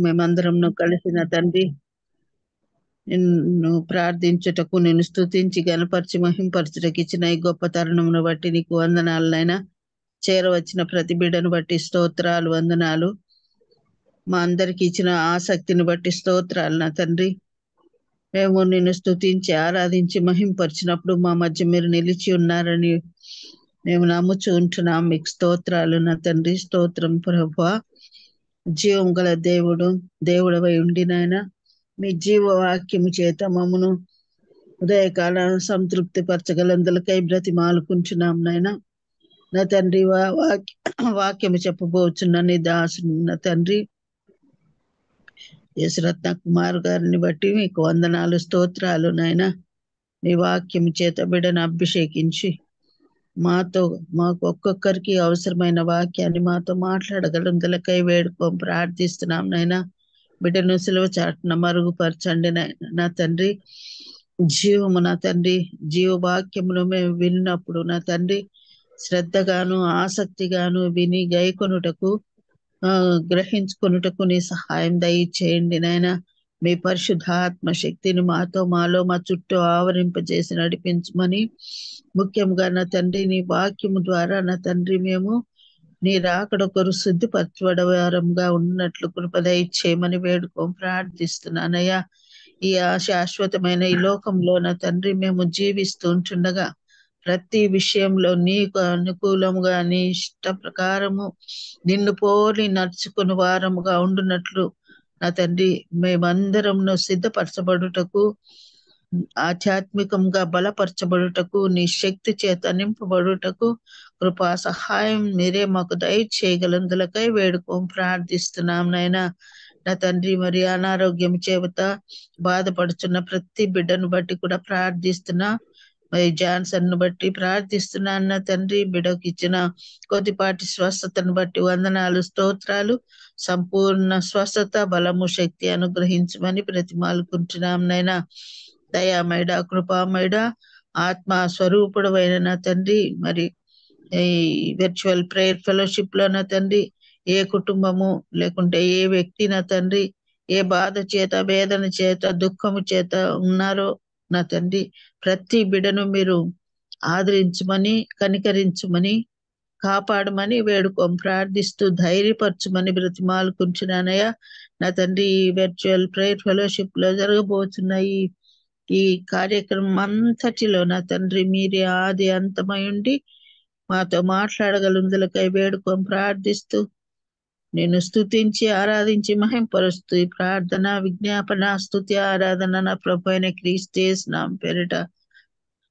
మేమందరం కలిసిన తండ్రి నిన్ను ప్రార్థించుటకు నేను స్తుతించి గణపరిచి మహింపరచుటకు ఇచ్చిన ఈ గొప్ప తరుణమును బట్టి నీకు వందనాలనైనా. చేరవచ్చిన ప్రతి బిడ్డను బట్టి స్తోత్రాలు, వందనాలు. మా అందరికి ఇచ్చిన ఆసక్తిని బట్టి స్తోత్రాలు నా తండ్రి. మేము నిన్ను స్తుతించి ఆరాధించి మహింపరిచినప్పుడు మా మధ్య మీరు నిలిచి ఉన్నారని మేము నమ్ముచూ ఉంటున్నాం. మీకు స్తోత్రాలు నా తండ్రి. స్తోత్రం ప్రభువా. జీవం గల దేవుడవై ఉండి నాయన మీ జీవవాక్యము చేత మమ్మను ఉదయకాలం సంతృప్తి పరచగలందులకై బ్రతిమాలుకుంటున్నాం నాయన. నా తండ్రి వాక్యము చెప్పబోచున్న నీ దాసుని నా తండ్రి యేసురత్న కుమార్ గారిని బట్టి మీకు వందనాలు, స్తోత్రాలు నాయన. నీ వాక్యము చేత బిడ్డను అభిషేకించి మాకు ఒక్కొక్కరికి అవసరమైన వాక్యాన్ని మాతో మాట్లాడగలందులకై ప్రార్థిస్తున్నాం నాయన. బిడ్డను సిలువ చాటున మరుగుపరచండి నా తండ్రి. జీవము నా తండ్రి, జీవ వాక్యమును మేము విన్నప్పుడు నా తండ్రి శ్రద్ధగాను ఆసక్తిగాను విని గైకొనుటకు గ్రహించుకొనుటకు నీ సహాయం దయచేయండి నాయన. మీ పరిశుద్ధాత్మ శక్తిని మాలో మా చుట్టూ ఆవరింపజేసి నడిపించమని, ముఖ్యంగా నా తండ్రి నీ వాక్యము ద్వారా నా తండ్రి మేము నీ రాకడ కొరకు శుద్ధిపరచబడవారంగా ఉన్నట్లు కృప దయచేయమని ప్రార్థిస్తున్నానయ్యా. ఈ శాశ్వతమైన ఈ లోకంలో నా తండ్రి మేము జీవిస్తూ ఉంటుండగా ప్రతి విషయంలో నీకు అనుకూలముగా నీ ఇష్ట ప్రకారము నిన్ను పోలి నడుచుకుని వారముగా ఉండునట్లు నా తండ్రి మేమందరం సిద్ధపరచబడుటకు, ఆధ్యాత్మికంగా బలపరచబడుటకు, నీ శక్తి చేత నింపబడుటకు కృపా సహాయం మీరే మాకు దయచేయగలందులకై ప్రార్థిస్తున్నాం నాయన. నా తండ్రి మరి అనారోగ్యం చేత బాధపడుతున్న ప్రతి బిడ్డను బట్టి కూడా ప్రార్థిస్తున్నా. మరి జాన్సన్ ను బట్టి ప్రార్థిస్తున్నా అన్న తండ్రి. బిడ్డకు ఇచ్చిన కొద్దిపాటి స్వస్థతను బట్టి వందనాలు, స్తోత్రాలు. సంపూర్ణ స్వస్థత, బలము, శక్తి అనుగ్రహించమని ప్రతిమాలుకుంటున్నాం నైనా. దయామయుడ, కృపామయుడ, ఆత్మ స్వరూపుడు అయిన నా తండ్రి మరి ఈ వర్చువల్ ప్రేయర్ ఫెలోషిప్ లో నా తండ్రి ఏ కుటుంబము లేకుంటే ఏ వ్యక్తి నా తండ్రి ఏ బాధ చేత, వేదన చేత, దుఃఖము చేత ఉన్నారో నా తండ్రి ప్రతి బిడ్డను మీరు ఆదరించమని, కనికరించమని, కాపాడమని ప్రార్థిస్తూ ధైర్యపరచమని బ్రతిమాలుకుంటున్నానయ్యా. నా తండ్రి ఈ వర్చువల్ ప్రేయర్ ఫెలోషిప్ లో జరగబోతున్న ఈ కార్యక్రమం అంతటిలో నా తండ్రి మీరే ఆది అంతమై ఉండి మాతో మాట్లాడగలందులకై ప్రార్థిస్తూ నేను స్తుతించి ఆరాధించి మహింపరుస్తూ ఈ ప్రార్థన, విజ్ఞాపన, స్తుతి, ఆరాధన నా ప్రభు అయిన క్రీస్తు పేరిట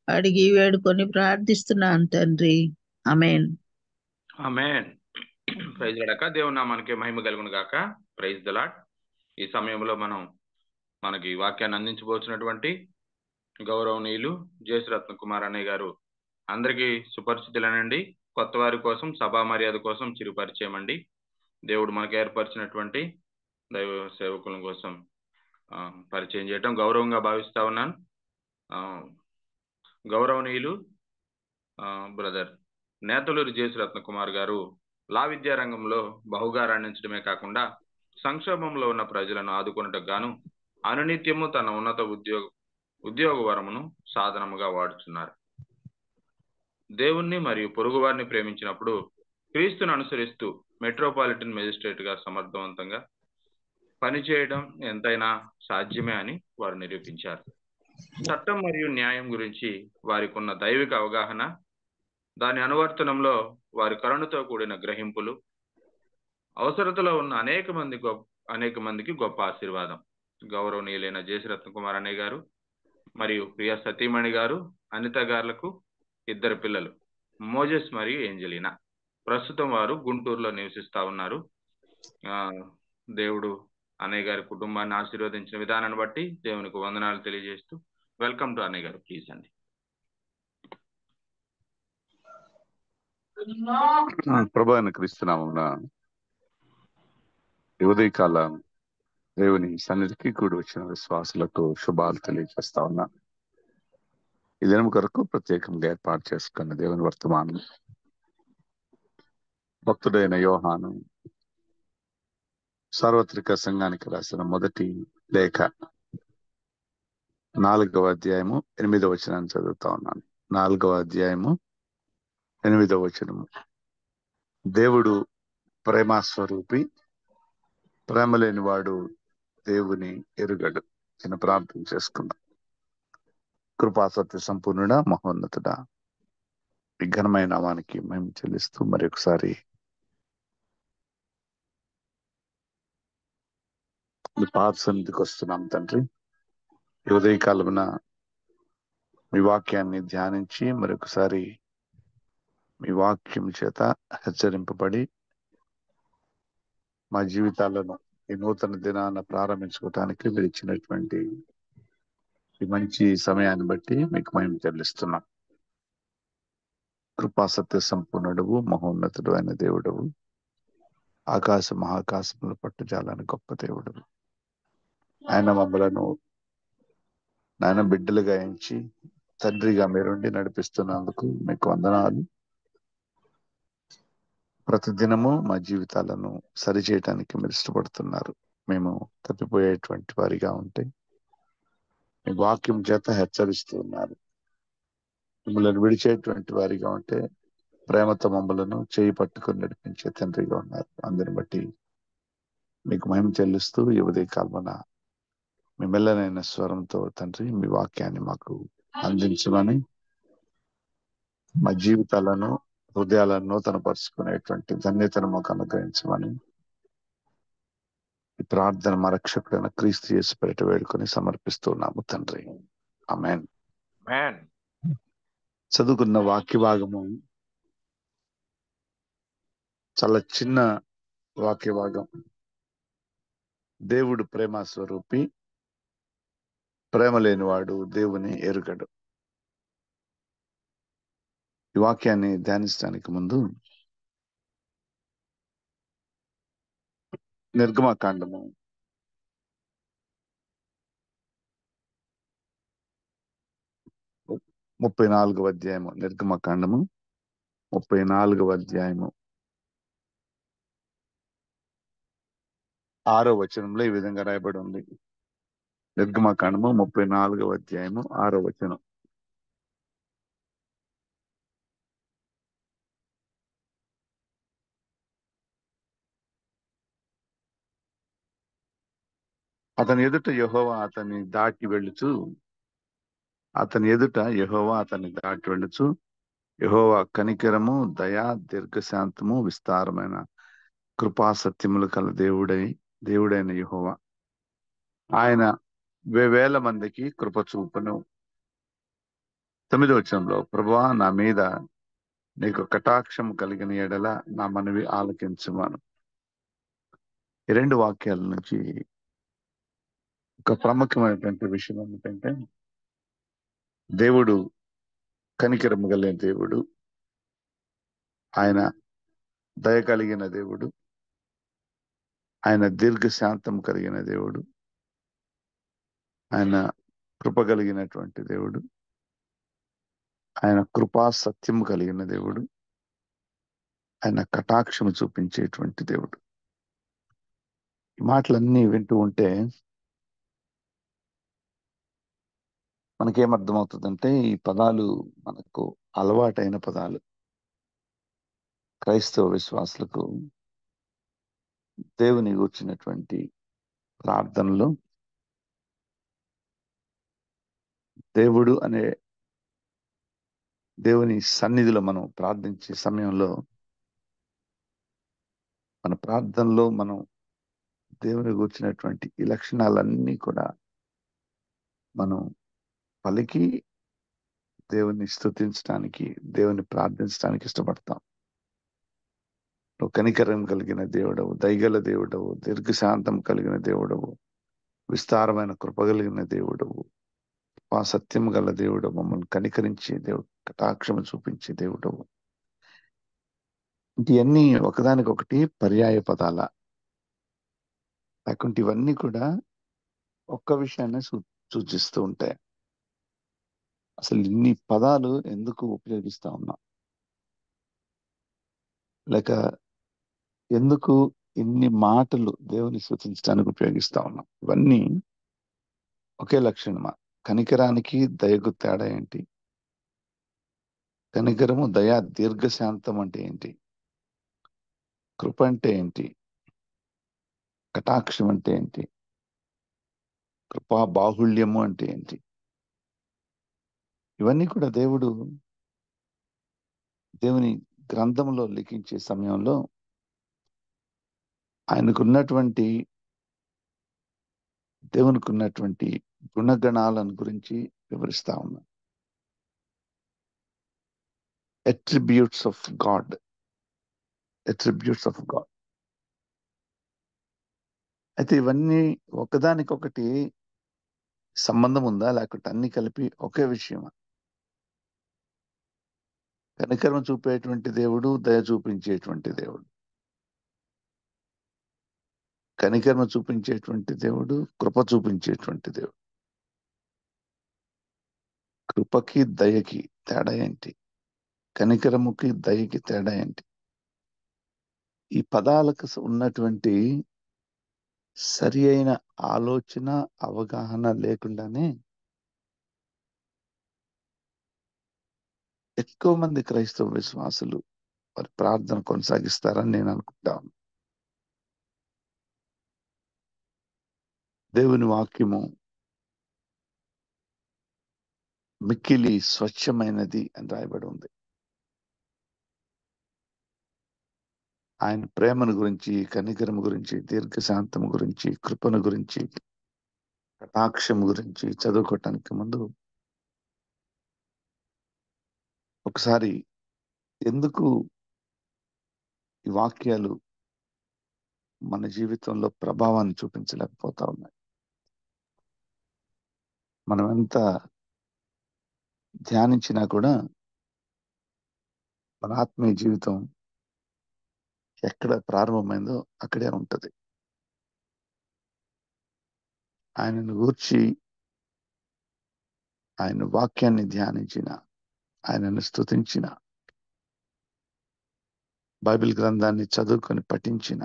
అడిగి వేడుకొని ప్రార్థిస్తున్నాను తండ్రి. ఆమేన్. ఆమేన్. Praise lord. దేవుని నామానికి మహిమ కలుగును గాక. Praise the lord. ఈ సమయంలో మనకి వాక్యాన్ని అందించబోతున్నటువంటి గౌరవనీయులు జేసురత్న కుమార్ అన్నయ్య గారు అందరికీ సుపరిచితులనండి. కొత్త వారి కోసం, సభా మర్యాద కోసం చిరుపరిచయం అండి. దేవుడు మనకు ఏర్పరిచినటువంటి దైవ సేవకుల కోసం పరిచయం చేయటం గౌరవంగా భావిస్తా ఉన్నాను. గౌరవనీయులు బ్రదర్ నేతలూరి జేసురత్న కుమార్ గారు లా విద్యా రంగంలో బహుగా రాణించడమే కాకుండా సంక్షోభంలో ఉన్న ప్రజలను ఆదుకున్నటకు గాను అనునిత్యము తన ఉన్నత ఉద్యోగ వరమును సాధనముగా వాడుతున్నారు. దేవుణ్ణి మరియు పొరుగువారిని ప్రేమించినప్పుడు క్రీస్తును అనుసరిస్తూ మెట్రోపాలిటన్ మెజిస్ట్రేట్ గా సమర్థవంతంగా పనిచేయడం ఎంతైనా సాధ్యమే అని వారు నిరూపించారు. చట్టం మరియు న్యాయం గురించి వారికి ఉన్న దైవిక అవగాహన, దాని అనువర్తనంలో వారి కరుణతో కూడిన గ్రహింపులు అవసరతలో ఉన్న అనేక మందికి గొప్ప ఆశీర్వాదం. గౌరవనీయులైన జేసురత్న కుమార్ అన్నయ్య గారు మరియు ప్రియ సతీమణి గారు అనిత గారులకు 2 పిల్లలు మోజెస్ మరియు ఏంజలినా. ప్రస్తుతం వారు గుంటూరులో నివసిస్తా ఉన్నారు. దేవుడు అన్నయ్య గారి కుటుంబాన్ని ఆశీర్వదించిన విధానాన్ని బట్టి దేవునికి వందనాలు తెలియజేస్తూ వెల్కమ్ టు అన్నయ్య గారు. ప్లీజ్ అండి. ప్రభు అయిన క్రీస్తు నామమున ఉదయకాల దేవుని సన్నిధికి కూడి వచ్చిన విశ్వాసులకు శుభాలు తెలియజేస్తా ఉన్నా. ఈ దినం కొరకు ప్రత్యేకంగా ఏర్పాటు చేసుకున్న దేవుని వర్తమానం భక్తుడైన యోహాను సార్వత్రిక సంఘానికి రాసిన మొదటి లేఖ 4వ అధ్యాయము 8వ వచనాన్ని చదువుతా ఉన్నాను. 4వ అధ్యాయము 8వ వచనము. దేవుడు ప్రేమస్వరూపి, ప్రేమ లేని వాడు దేవుని ఎరుగడు. చిన్న ప్రార్థన చేసుకుందాం. కృపాసత్య సంపూర్ణుడా, మహోన్నతుడా, ఈ ఘనమైన నామానికి మేము చెల్లిస్తూ మరొకసారి మీ పాద సన్నిధికి వస్తున్నాం తండ్రి. ఈ ఉదయకాలమున మీ వాక్యాన్ని ధ్యానించి మరొకసారి మీ వాక్యం చేత హెచ్చరింపబడి మా జీవితాలను ఈ నూతన దినాన్ని ప్రారంభించుకోవటానికి మీరు ఇచ్చినటువంటి ఈ మంచి సమయాన్ని బట్టి మీకు మేము చెల్లిస్తున్నాం. కృపా సత్య సంపూర్ణుడువు, మహోన్నతుడు అయిన దేవుడవు, ఆకాశ మహాకాశముల పట్టుజాలని గొప్ప దేవుడు. ఆయన మమ్మలను నాయన బిడ్డలుగా ఎంచి తండ్రిగా మీరుండి నడిపిస్తున్నందుకు మీకు వందనాలు. ప్రతిదినము మా జీవితాలను సరిచేయటానికి మీరు ఇష్టపడుతున్నారు. మేము తప్పిపోయేటువంటి వారిగా ఉంటే మీ వాక్యం చేత హెచ్చరిస్తూ ఉన్నారు. మిమ్మల్ని విడిచేటువంటి వారిగా ఉంటే ప్రేమతో మమ్మలను చేయి పట్టుకొని నడిపించే తండ్రిగా ఉన్నారు. అందరిని బట్టి మీకు మహిమ చెల్లిస్తూ ఈ ఉదయకాలమున మీ మెల్లనైన స్వరంతో తండ్రి మీ వాక్యాన్ని మాకు అందించమని, మా జీవితాలను హృదయాలను నూతనపరుచుకునేటువంటి ధన్యతను మాకు అనుగ్రహించమని ఈ ప్రార్థన మా రక్షకుడైన క్రీస్తు యేసు పేరిట వేడుకొని సమర్పిస్తున్నాము తండ్రి. ఆమేన్. చదువుకున్న వాక్య భాగము చాలా చిన్న వాక్య భాగం. దేవుడు ప్రేమ స్వరూపి, ప్రేమ లేనివాడు దేవుని ఎరుగడు. ఈ వాక్యాన్ని ధ్యానించడానికి ముందు నిర్గమకాండము 34వ అధ్యాయము, నిర్గమకాండము 34వ అధ్యాయము 6వ వచనంలో ఈ విధంగా రాయబడి ఉంది. నిర్గమకాండము 34వ అధ్యాయము 6వ వచనం. అతని ఎదుట యెహోవా అతన్ని దాటి వెళ్ళుచు యెహోవా కనికరము, దయా, దీర్ఘశాంతము, విస్తారమైన కృపా సత్యములు కల దేవుడైన యెహోవా, ఆయన వేవేల మందికి కృప చూపును. 9వ వచనంలో, ప్రభువా నా మీద నీకు కటాక్షం కలిగిన ఎడల నా మనవి ఆలకించుమాను. ఈ రెండు వాక్యాల నుంచి ఒక ప్రాముఖ్యమైనటువంటి విషయం ఏమిటంటే, దేవుడు కనికరము కలిగిన దేవుడు, ఆయన దయ కలిగిన దేవుడు, ఆయన దీర్ఘశాంతం కలిగిన దేవుడు, ఆయన కృప కలిగినటువంటి దేవుడు, ఆయన కృపా సత్యము కలిగిన దేవుడు, ఆయన కటాక్షము చూపించేటువంటి దేవుడు. ఈ మాటలన్నీ వింటూ ఉంటే మనకేమర్థమవుతుందంటే, ఈ పదాలు మనకు అలవాటైన పదాలు. క్రైస్తవ విశ్వాసులకు దేవుని గూర్చినటువంటి ప్రార్థనలు, దేవుడు అనే దేవుని సన్నిధిలో మనం ప్రార్థించే సమయంలో మన ప్రార్థనలో మనం దేవుని గూర్చినటువంటి ఈ లక్షణాలన్నీ కూడా మనం పలికి దేవుని స్తుతించడానికి, దేవుని ప్రార్థించడానికి ఇష్టపడతాం. నువ్వు కనికరం కలిగిన దేవుడవు, దయగల దేవుడవు, దీర్ఘశాంతం కలిగిన దేవుడవు, విస్తారమైన కృప కలిగిన దేవుడవు, ఆ సత్యం గల దేవుడు, మమ్మల్ని కనికరించే దేవుడు, కటాక్షము చూపించే దేవుడవు. ఇవన్నీ ఒకదానికొకటి పర్యాయ పదాల, లేకుంటే ఇవన్నీ కూడా ఒక్క విషయాన్ని సూచిస్తూ ఉంటాయి. అసలు ఇన్ని పదాలు ఎందుకు ఉపయోగిస్తా ఉన్నాం, లేక ఎందుకు ఇన్ని మాటలు దేవుని స్తుతించడానికి ఉపయోగిస్తా ఉన్నాం. ఇవన్నీ ఒకే లక్షణమా? కనికరానికి దయకు తేడా ఏంటి? కనికరము, దయ, దీర్ఘశాంతం అంటే ఏంటి? కృప అంటే ఏంటి? కటాక్షం అంటే ఏంటి? కృపా బాహుళ్యము అంటే ఏంటి? ఇవన్నీ కూడా దేవుని గ్రంథంలో లిఖించే సమయంలో దేవునికి ఉన్నటువంటి గుణగణాలను గురించి వివరిస్తా ఉన్నాం. Attributes of God. అయితే ఇవన్నీ ఒకదానికొకటి సంబంధం ఉందా, లేకుంటే అన్ని కలిపి ఒకే విషయమా? కనికరం చూపేటువంటి దేవుడు, దయ చూపించేటువంటి దేవుడు. కనికరం చూపించేటువంటి దేవుడు, కృప చూపించేటువంటి దేవుడు. కృపకి దయకి తేడా ఏంటి? కనికరముకి దయకి తేడా ఏంటి? ఈ పదాలకు ఉన్నటువంటి సరి అయిన ఆలోచన, అవగాహన లేకుండానే ఎక్కువ మంది క్రైస్తవ విశ్వాసులు వారి ప్రార్థన కొనసాగిస్తారని నేను అనుకుంటాను. దేవుని వాక్యము మిక్కిలి స్వచ్ఛమైనది అని రాయబడి ఉంది. ఆయన ప్రేమను గురించి, కనికరము గురించి, దీర్ఘశాంతము గురించి, కృపను గురించి, కటాక్షం గురించి చదువుకోవటానికి ముందు ఒకసారి ఎందుకు ఈ వాక్యాలు మన జీవితంలో ప్రభావాన్ని చూపించలేకపోతా ఉన్నాయి? మనం ఎంత ధ్యానించినా కూడా మన ఆత్మీయ జీవితం ఎక్కడ ప్రారంభమైందో అక్కడే ఉంటది. ఆయనను గూర్చి, ఆయన వాక్యాన్ని ధ్యానించిన, ఆయనను స్తుతించిన, బైబిల్ గ్రంథాన్ని చదువుకొని పఠించిన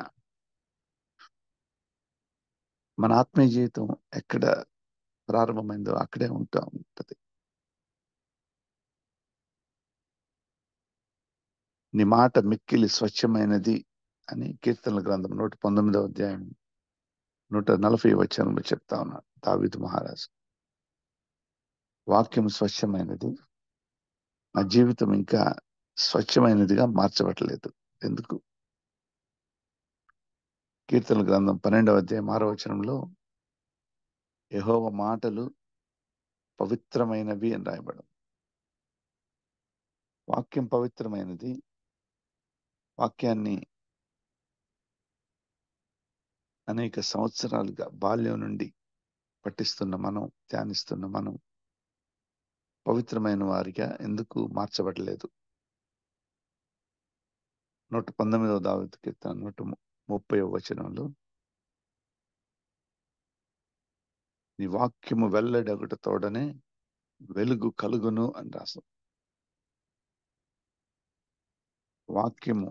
మన ఆత్మీయ జీవితం ఎక్కడ ప్రారంభమైందో అక్కడే ఉంటది. నీ మాట మిక్కిలి స్వచ్ఛమైనది అని కీర్తనల గ్రంథం 119వ అధ్యాయం 140 వచనంలో చెప్తా ఉన్నాడు దావీదు మహారాజు. వాక్యం స్వచ్ఛమైనది, నా జీవితం ఇంకా స్వచ్ఛమైనదిగా మార్చబడలేదు. ఎందుకు? కీర్తనల గ్రంథం 12వ అధ్యాయం 6వ వచనంలో యెహోవా మాటలు పవిత్రమైనవి అని రాయబడింది. వాక్యం పవిత్రమైనది. వాక్యాన్ని అనేక సంవత్సరాలుగా బాల్యం నుండి పఠిస్తున్న మనం, ధ్యానిస్తున్న మనం పవిత్రమైన వారిగా ఎందుకు మార్చబడలేదు? 119వ దావీదు కీర్తన 130వ వచనంలో నీ వాక్యము వెల్లడగుట తోడనే వెలుగు కలుగును అని రాస్తాం. వాక్యము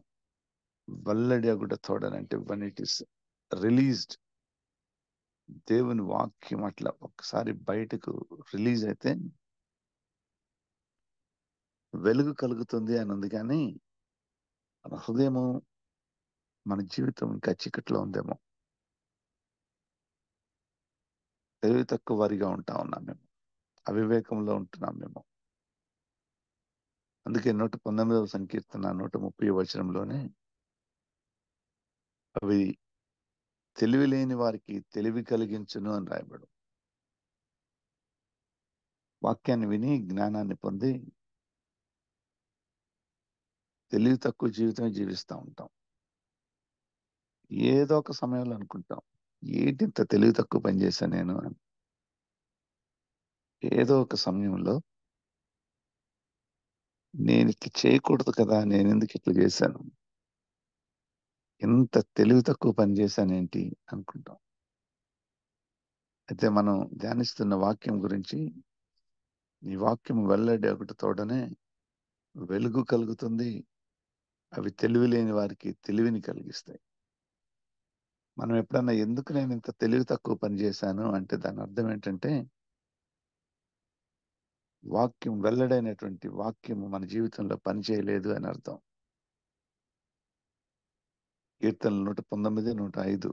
వెల్లడగుట తోడనంటే when it is రిలీజ్డ్, దేవుని వాక్యం అట్లా ఒకసారి బయటకు రిలీజ్ అయితే వెలుగు కలుగుతుంది అని ఉంది. కానీ మన హృదయము, మన జీవితం ఇంకా చీకట్లో ఉందేమో. తెలివి తక్కువ వారిగా ఉంటా ఉన్నాం మేము, అవివేకంలో ఉంటున్నాం మేము. అందుకే 119వ సంకీర్తన 130వ వచనంలోనే అవి తెలివి లేని వారికి తెలివి కలిగించును అని రాయబడు. వాక్యాన్ని విని జ్ఞానాన్ని పొంది తెలివి తక్కువ జీవితమే జీవిస్తూ ఉంటాం. ఏదో ఒక సమయంలో అనుకుంటాం, ఏంటి ఇంత తెలివి తక్కువ పని చేశాను నేను అని. ఏదో ఒక సమయంలో నేను ఇట్లా చేయకూడదు కదా, నేను ఎందుకు ఇట్లా చేశాను, ఎంత తెలివి తక్కువ పని చేశానేంటి అనుకుంటాం. అయితే మనం ధ్యానిస్తున్న వాక్యం గురించి, ఈ వాక్యం వెల్లడి ఒకటి తోడనే వెలుగు కలుగుతుంది, అవి తెలివి లేని వారికి తెలివిని కలిగిస్తాయి. మనం ఎప్పుడన్నా ఎందుకు నేను ఇంత తెలివి తక్కువ పని చేశాను అంటే దాని అర్థం ఏంటంటే వాక్యం వెల్లడైనటువంటి వాక్యము మన జీవితంలో పని చేయలేదు అని అర్థం. కీర్తనలు 119, 105.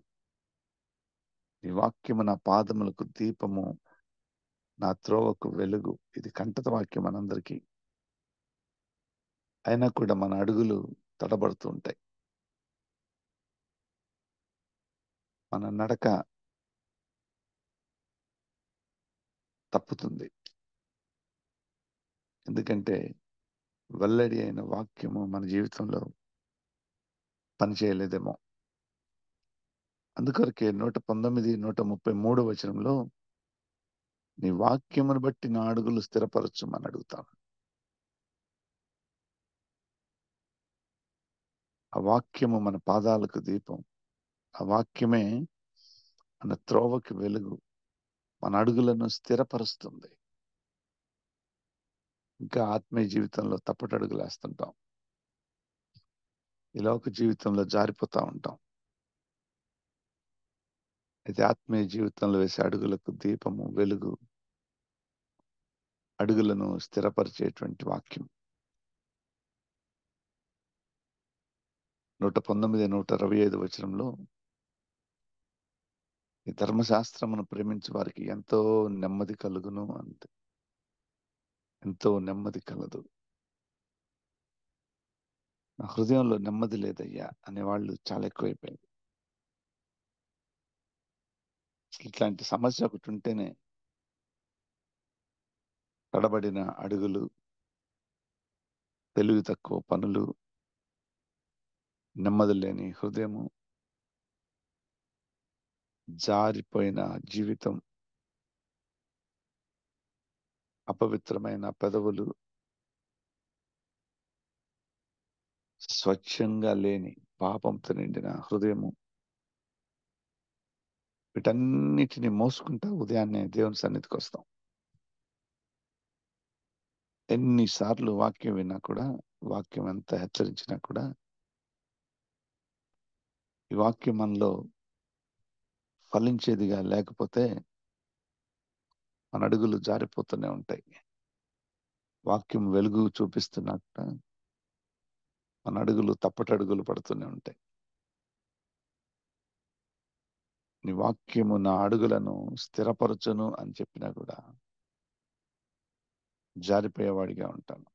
నీ వాక్యము నా పాదములకు దీపము, నా త్రోవకు వెలుగు. ఇది కంటత వాక్యం మనందరికీ. అయినా కూడా మన అడుగులు తడబడుతూ ఉంటాయి. మన నడక తప్పుతుంది. ఎందుకంటే వెల్లడి అయిన వాక్యము మన జీవితంలో పని చేయలేదేమో. అందుకొరకే 119, 133 వచనంలో నీ వాక్యమును బట్టి నా అడుగులు స్థిరపరచుమని అడుగుతాను. ఆ వాక్యము మన పాదాలకు దీపం. ఆ వాక్యమే మన త్రోవకి వెలుగు. మన అడుగులను స్థిరపరుస్తుంది. ఇంకా ఆత్మీయ జీవితంలో తప్పటడుగులు వేస్తుంటాం. ఈ లోక జీవితంలో జారిపోతా ఉంటాం. అయితే ఆత్మీయ జీవితంలో వేసే అడుగులకు దీపము, వెలుగు, అడుగులను స్థిరపరిచేటువంటి వాక్యం. 119, 125 వచనంలో ఈ ధర్మశాస్త్రమును ప్రేమించే వారికి ఎంతో నెమ్మది కలుగును అంతే. ఎంతో నెమ్మది కలదు. నా హృదయంలో నెమ్మది లేదయ్యా అనేవాళ్ళు చాలా ఎక్కువైపోయింది. ఇట్లాంటి సమస్య ఒకటి ఉంటేనే తడబడిన అడుగులు, తెలివి తక్కువ పనులు, నెమ్మది లేని హృదయము, జారిపోయిన జీవితం, అపవిత్రమైన పెదవులు, స్వచ్ఛంగా లేని పాపంతో నిండిన హృదయము, వీటన్నిటిని మోసుకుంటా ఉదయాన్నే దేవుని సన్నిధికి వస్తాం. ఎన్నిసార్లు వాక్యం విన్నా కూడా, వాక్యం ఎంత హెచ్చరించినా కూడా ఈ వాక్యం మనలో ఫలించేదిగా లేకపోతే మన అడుగులు జారిపోతూనే ఉంటాయి. వాక్యం వెలుగు చూపిస్తున్నా కూడా మన అడుగులు తప్పటడుగులు పడుతూనే ఉంటాయి. నీ వాక్యము నా అడుగులను స్థిరపరచును అని చెప్పినా కూడా జారిపోయేవాడిగా ఉంటాను.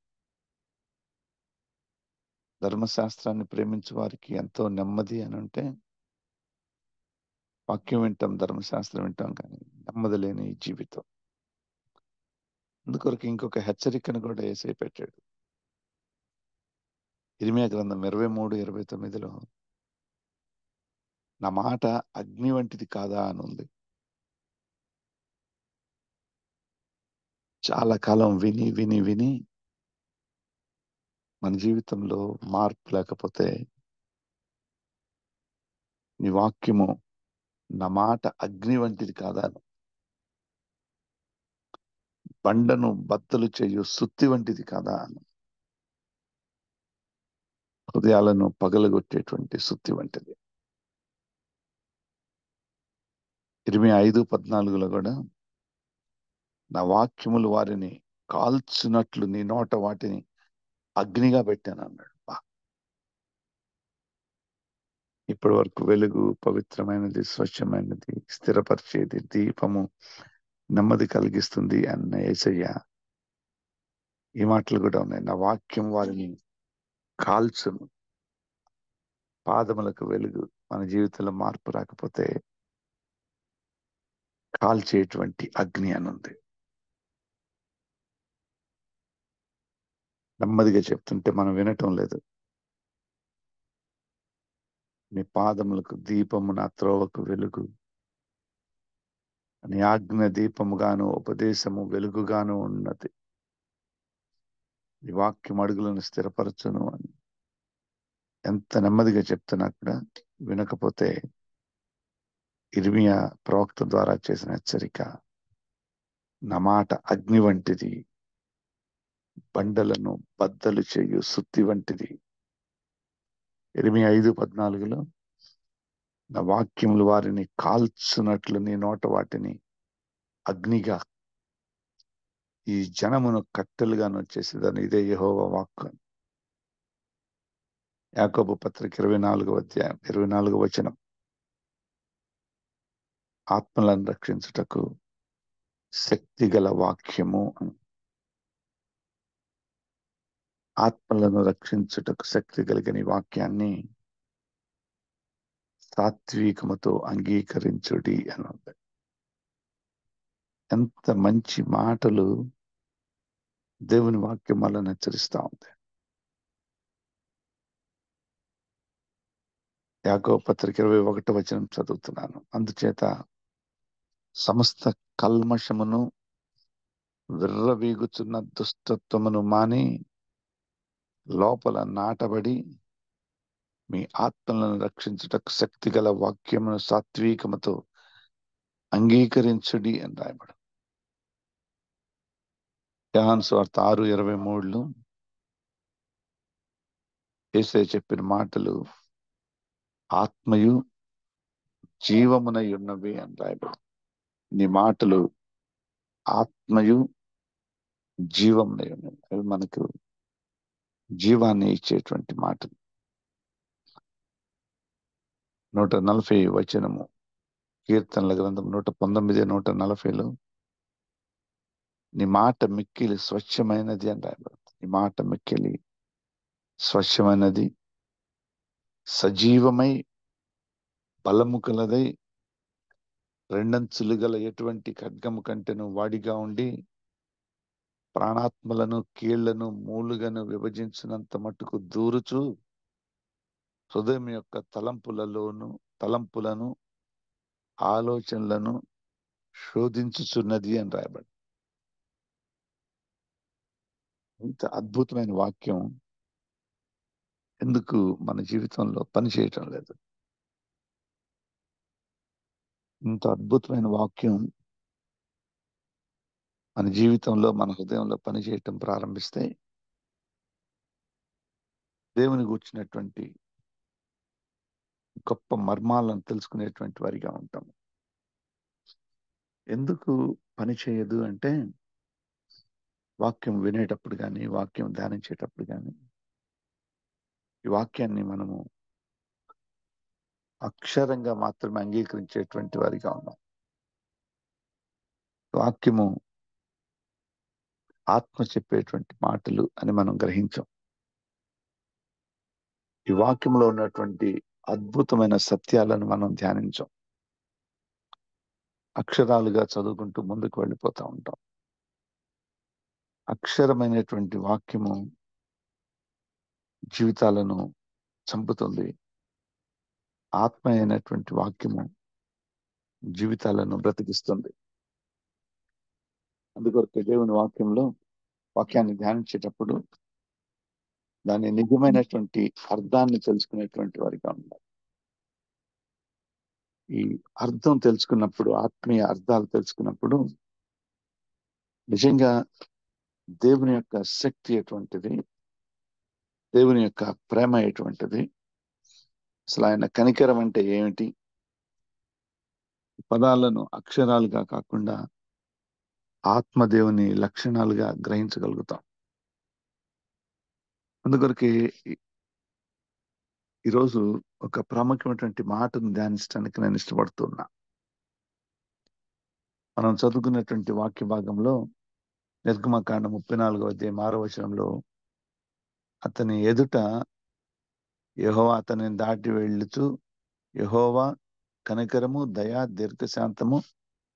ధర్మశాస్త్రాన్ని ప్రేమించే వారికి ఎంతో నెమ్మది అని ఉంటే, వాక్యం వింటాం, ధర్మశాస్త్రం వింటాం, కానీ నెమ్మది లేని జీవితం. అందుకొరకు ఇంకొక హెచ్చరికను కూడా యేసయ్య పెట్టాడు. ఇర్మీయా గ్రంథం 23:29లో నా మాట అగ్ని వంటిది కాదా అని ఉంది. చాలా కాలం విని విని విని మన జీవితంలో మార్పు లేకపోతే నీ వాక్యము నా మాట అగ్ని వంటిది కాదా, బండను బద్దలు చేయు సుత్తి వంటిది కాదా, హృదయాలను పగలగొట్టేటువంటి సుత్తి వంటిది. ఇర్మీయా 5:14లో కూడా నా వాక్యములు వారిని కాల్చున్నట్లు నీ నోట వాటిని అగ్నిగా పెట్టాను అన్నాడు. ఇప్పటి వరకు వెలుగు, పవిత్రమైనది, స్వచ్ఛమైనది, స్థిరపరిచేది, దీపము, నెమ్మది కలిగిస్తుంది అన్న యేసయ్య ఈ మాటలు కూడా ఉన్నాయి. నా వాక్యం వారిని కాల్చును. పాదములకు వెలుగు. మన జీవితంలో మార్పు రాకపోతే కాల్చేటువంటి అగ్ని అనుంది. నెమ్మదిగా చెప్తుంటే మనం వినటం లేదు. నీ పాదములకు దీపము, నా త్రోవకు వెలుగు. నీ ఆజ్ఞ దీపముగాను, ఉపదేశము వెలుగుగాను ఉన్నది. ఈ వాక్యం అడుగులను స్థిరపరచును అని ఎంత నెమ్మదిగా చెప్తున్నా కూడా వినకపోతే ఇర్మీయా ప్రవక్త ద్వారా చేసిన హెచ్చరిక, నా మాట అగ్ని వంటిది, బండలను బద్దలు చేయు సుత్తి వంటిది. ఇర్మీయా 5:14లో నా వాక్యములు వారిని కాల్చున్నట్లు నీ నోట వాటిని అగ్నిగా, ఈ జనమును కట్టెలుగా నొచ్చేసేదని. ఇదే యెహోవా వాక్కు. యాకోబు పత్రిక 24వ అధ్యాయం 24వ వచనం. ఆత్మలను రక్షించుటకు శక్తిగల వాక్యము అని. ఆత్మలను రక్షించుటకు శక్తి కలిగిన ఈ వాక్యాన్ని సాత్వికముతో అంగీకరించుడి అని ఉంది. ఎంత మంచి మాటలు దేవుని వాక్యం వలన హెచ్చరిస్తా ఉంది. యాకోబు పత్రిక 21వ వచనం చదువుతున్నాను. అందుచేత సమస్త కల్మషమును, విర్రవీగుచున్న దుష్టత్వమును మాని లోపల నాటబడి మీ ఆత్మలను రక్షించుటకు శక్తిగల వాక్యమును సాత్వికముతో అంగీకరించుడి అని రాయబడు. యోహాను సువార్త 6:23లో యేసయ్య చెప్పిన మాటలు ఆత్మయు జీవమునై ఉన్నవి అని రాయబడు. నీ మాటలు ఆత్మయు జీవమునై ఉన్నవి. అవి మనకు జీవాన్ని ఇచ్చేటువంటి మాటలు. 140 వచనము, కీర్తనల గ్రంథం 119, 140లో నీ మాట మిక్కిలి స్వచ్ఛమైనది అని రాయబడుతుంది. నీ మాట మిక్కిలి స్వచ్ఛమైనది, సజీవమై బలము కలదై, రెండంచులు గల ఎటువంటి ఖడ్గము కంటెను వాడిగా ఉండి ప్రాణాత్మలను, కీళ్లను, మూలుగను విభజించినంత మట్టుకు దూరుచు హృదయం యొక్క తలంపులను ఆలోచనలను శోధించుచున్నది అని రాయబడి. ఇంత అద్భుతమైన వాక్యం ఎందుకు మన జీవితంలో పని చేయటం లేదు? ఇంత అద్భుతమైన వాక్యం మన జీవితంలో, మన హృదయంలో పని చేయటం ప్రారంభిస్తే దేవుని గూర్చినటువంటి గొప్ప మర్మాలను తెలుసుకునేటువంటి వారిగా ఉంటాం. ఎందుకు పని చేయదు అంటే, వాక్యం వినేటప్పుడు కానీ, వాక్యం ధ్యానించేటప్పుడు కానీ, ఈ వాక్యాన్ని మనము అక్షరంగా మాత్రమే అంగీకరించేటువంటి వారిగా ఉన్నాం. వాక్యము ఆత్మ చెప్పేటువంటి మాటలు అని మనం గ్రహించాం. ఈ వాక్యంలో ఉన్నటువంటి అద్భుతమైన సత్యాలను మనం ధ్యానించాం. అక్షరాలుగా చదువుకుంటూ ముందుకు వెళ్ళిపోతూ ఉంటాం. అక్షరమైనటువంటి వాక్యము జీవితాలను చంపుతుంది. ఆత్మ అయినటువంటి వాక్యము జీవితాలను బ్రతికిస్తుంది. అందుకొరకు దేవుని వాక్యాన్ని ధ్యానించేటప్పుడు దాని నిజమైనటువంటి అర్థాన్ని తెలుసుకునేటువంటి వారిగా ఉన్నారు. ఈ అర్థం తెలుసుకున్నప్పుడు, ఆత్మీయ అర్థాలు తెలుసుకున్నప్పుడు నిజంగా దేవుని యొక్క శక్తి ఎటువంటిది, దేవుని యొక్క ప్రేమ ఎటువంటిది, అసలు ఆయన కనికరం అంటే ఏమిటి, పదాలను అక్షరాలుగా కాకుండా ఆత్మదేవుని లక్షణాలుగా గ్రహించగలుగుతాం. అందుకొరకే ఈరోజు ఒక ప్రాముఖ్యమైనటువంటి మాటను ధ్యానించడానికి నేను ఇష్టపడుతున్నా. మనం చదువుకున్నటువంటి వాక్య భాగంలో నిర్గమకాండం 34వ అధ్యాయం 6వ వచనంలో అతని ఎదుట యెహోవా అతనిని దాటి వెళ్ళుచు యెహోవా కనికరము, దయా, దీర్ఘశాంతము,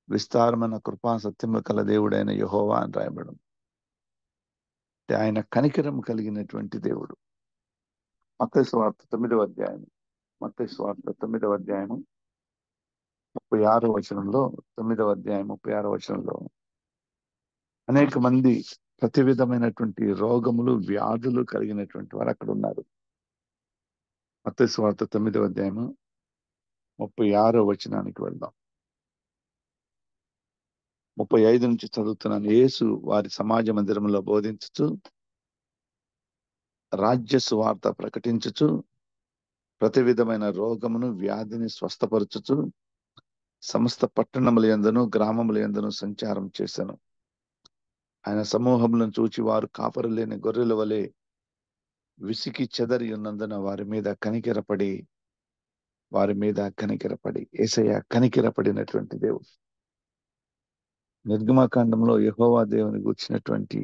విస్తారమైన కృపా సత్యము కల దేవుడైన యెహోవా అని రాయబడం. అంటే ఆయన కనికరము కలిగినటువంటి దేవుడు. మత్తయి సువార్త 9వ అధ్యాయం 36వ వచనంలో 9వ అధ్యాయం 36వ వచనంలో అనేక మంది ప్రతి విధమైనటువంటి రోగములు, వ్యాధులు కలిగినటువంటి వారు అక్కడ ఉన్నారు. మత్తయి సువార్త 9వ అధ్యాయం 36వ వచనానికి వెళ్దాం. 35 నుంచి చదువుతున్నాను. యేసు వారి సమాజ మందిరంలో బోధించుచు, రాజ్య సువార్త ప్రకటించుచు, ప్రతి విధమైన రోగమును వ్యాధిని స్వస్థపరచుచు సమస్త పట్టణముల యందును గ్రామముల యందును సంచారం చేశాను. ఆయన సమూహములను చూచి వారు కాపరు లేని గొర్రెల వలె విసికి చెదరి ఉన్నందున వారి మీద కనికరపడి యేసయ్య కనికరపడినటువంటి దేవుడు. నిర్గమకాండంలో యెహోవా దేవుని గూర్చినటువంటి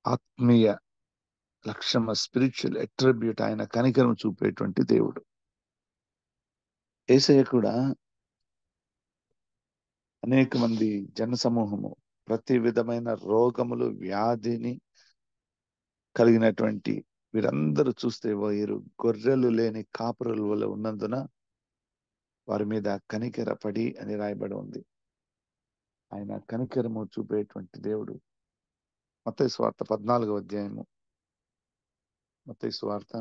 ఆత్మీయ లక్షణ, స్పిరిచువల్ అట్రిబ్యూట్, ఆయన కనికరం చూపేటువంటి దేవుడు. యేసయ్య కూడా అనేక మంది జన సమూహము ప్రతి విధమైన రోగములు వ్యాధిని కలిగినటువంటి వీరందరూ చూస్తే వీరు గొర్రెలు లేని కాపురుల వల్ల ఉన్నందున వారి మీద కనికరపడి అని రాయబడి ఉంది. ఆయన కనికరము చూపేటువంటి దేవుడు. మత్తయి సువార్త 14వ అధ్యాయము, మత్తయి సువార్త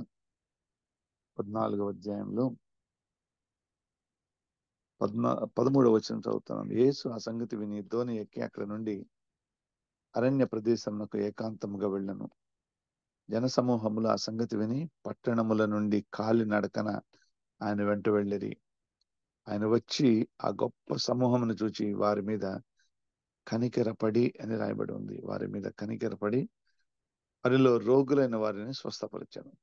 14వ అధ్యాయంలో 13వ వచనం చదువుతున్నాను. యేసు ఆ సంగతి విని ధోని ఎక్కి అక్కడ నుండి అరణ్య ప్రదేశమునకు ఏకాంతముగా వెళ్ళను. జన సమూహములు ఆ సంగతి విని పట్టణముల నుండి కాలి నడకన ఆయన వెంట వెళ్ళిరి. ఆయన వచ్చి ఆ గొప్ప సమూహమును చూచి వారి మీద కనికరపడి అని రాయబడి ఉంది. వారి మీద కనికరపడి వారిలో రోగులైన వారిని స్వస్థపరిచాను.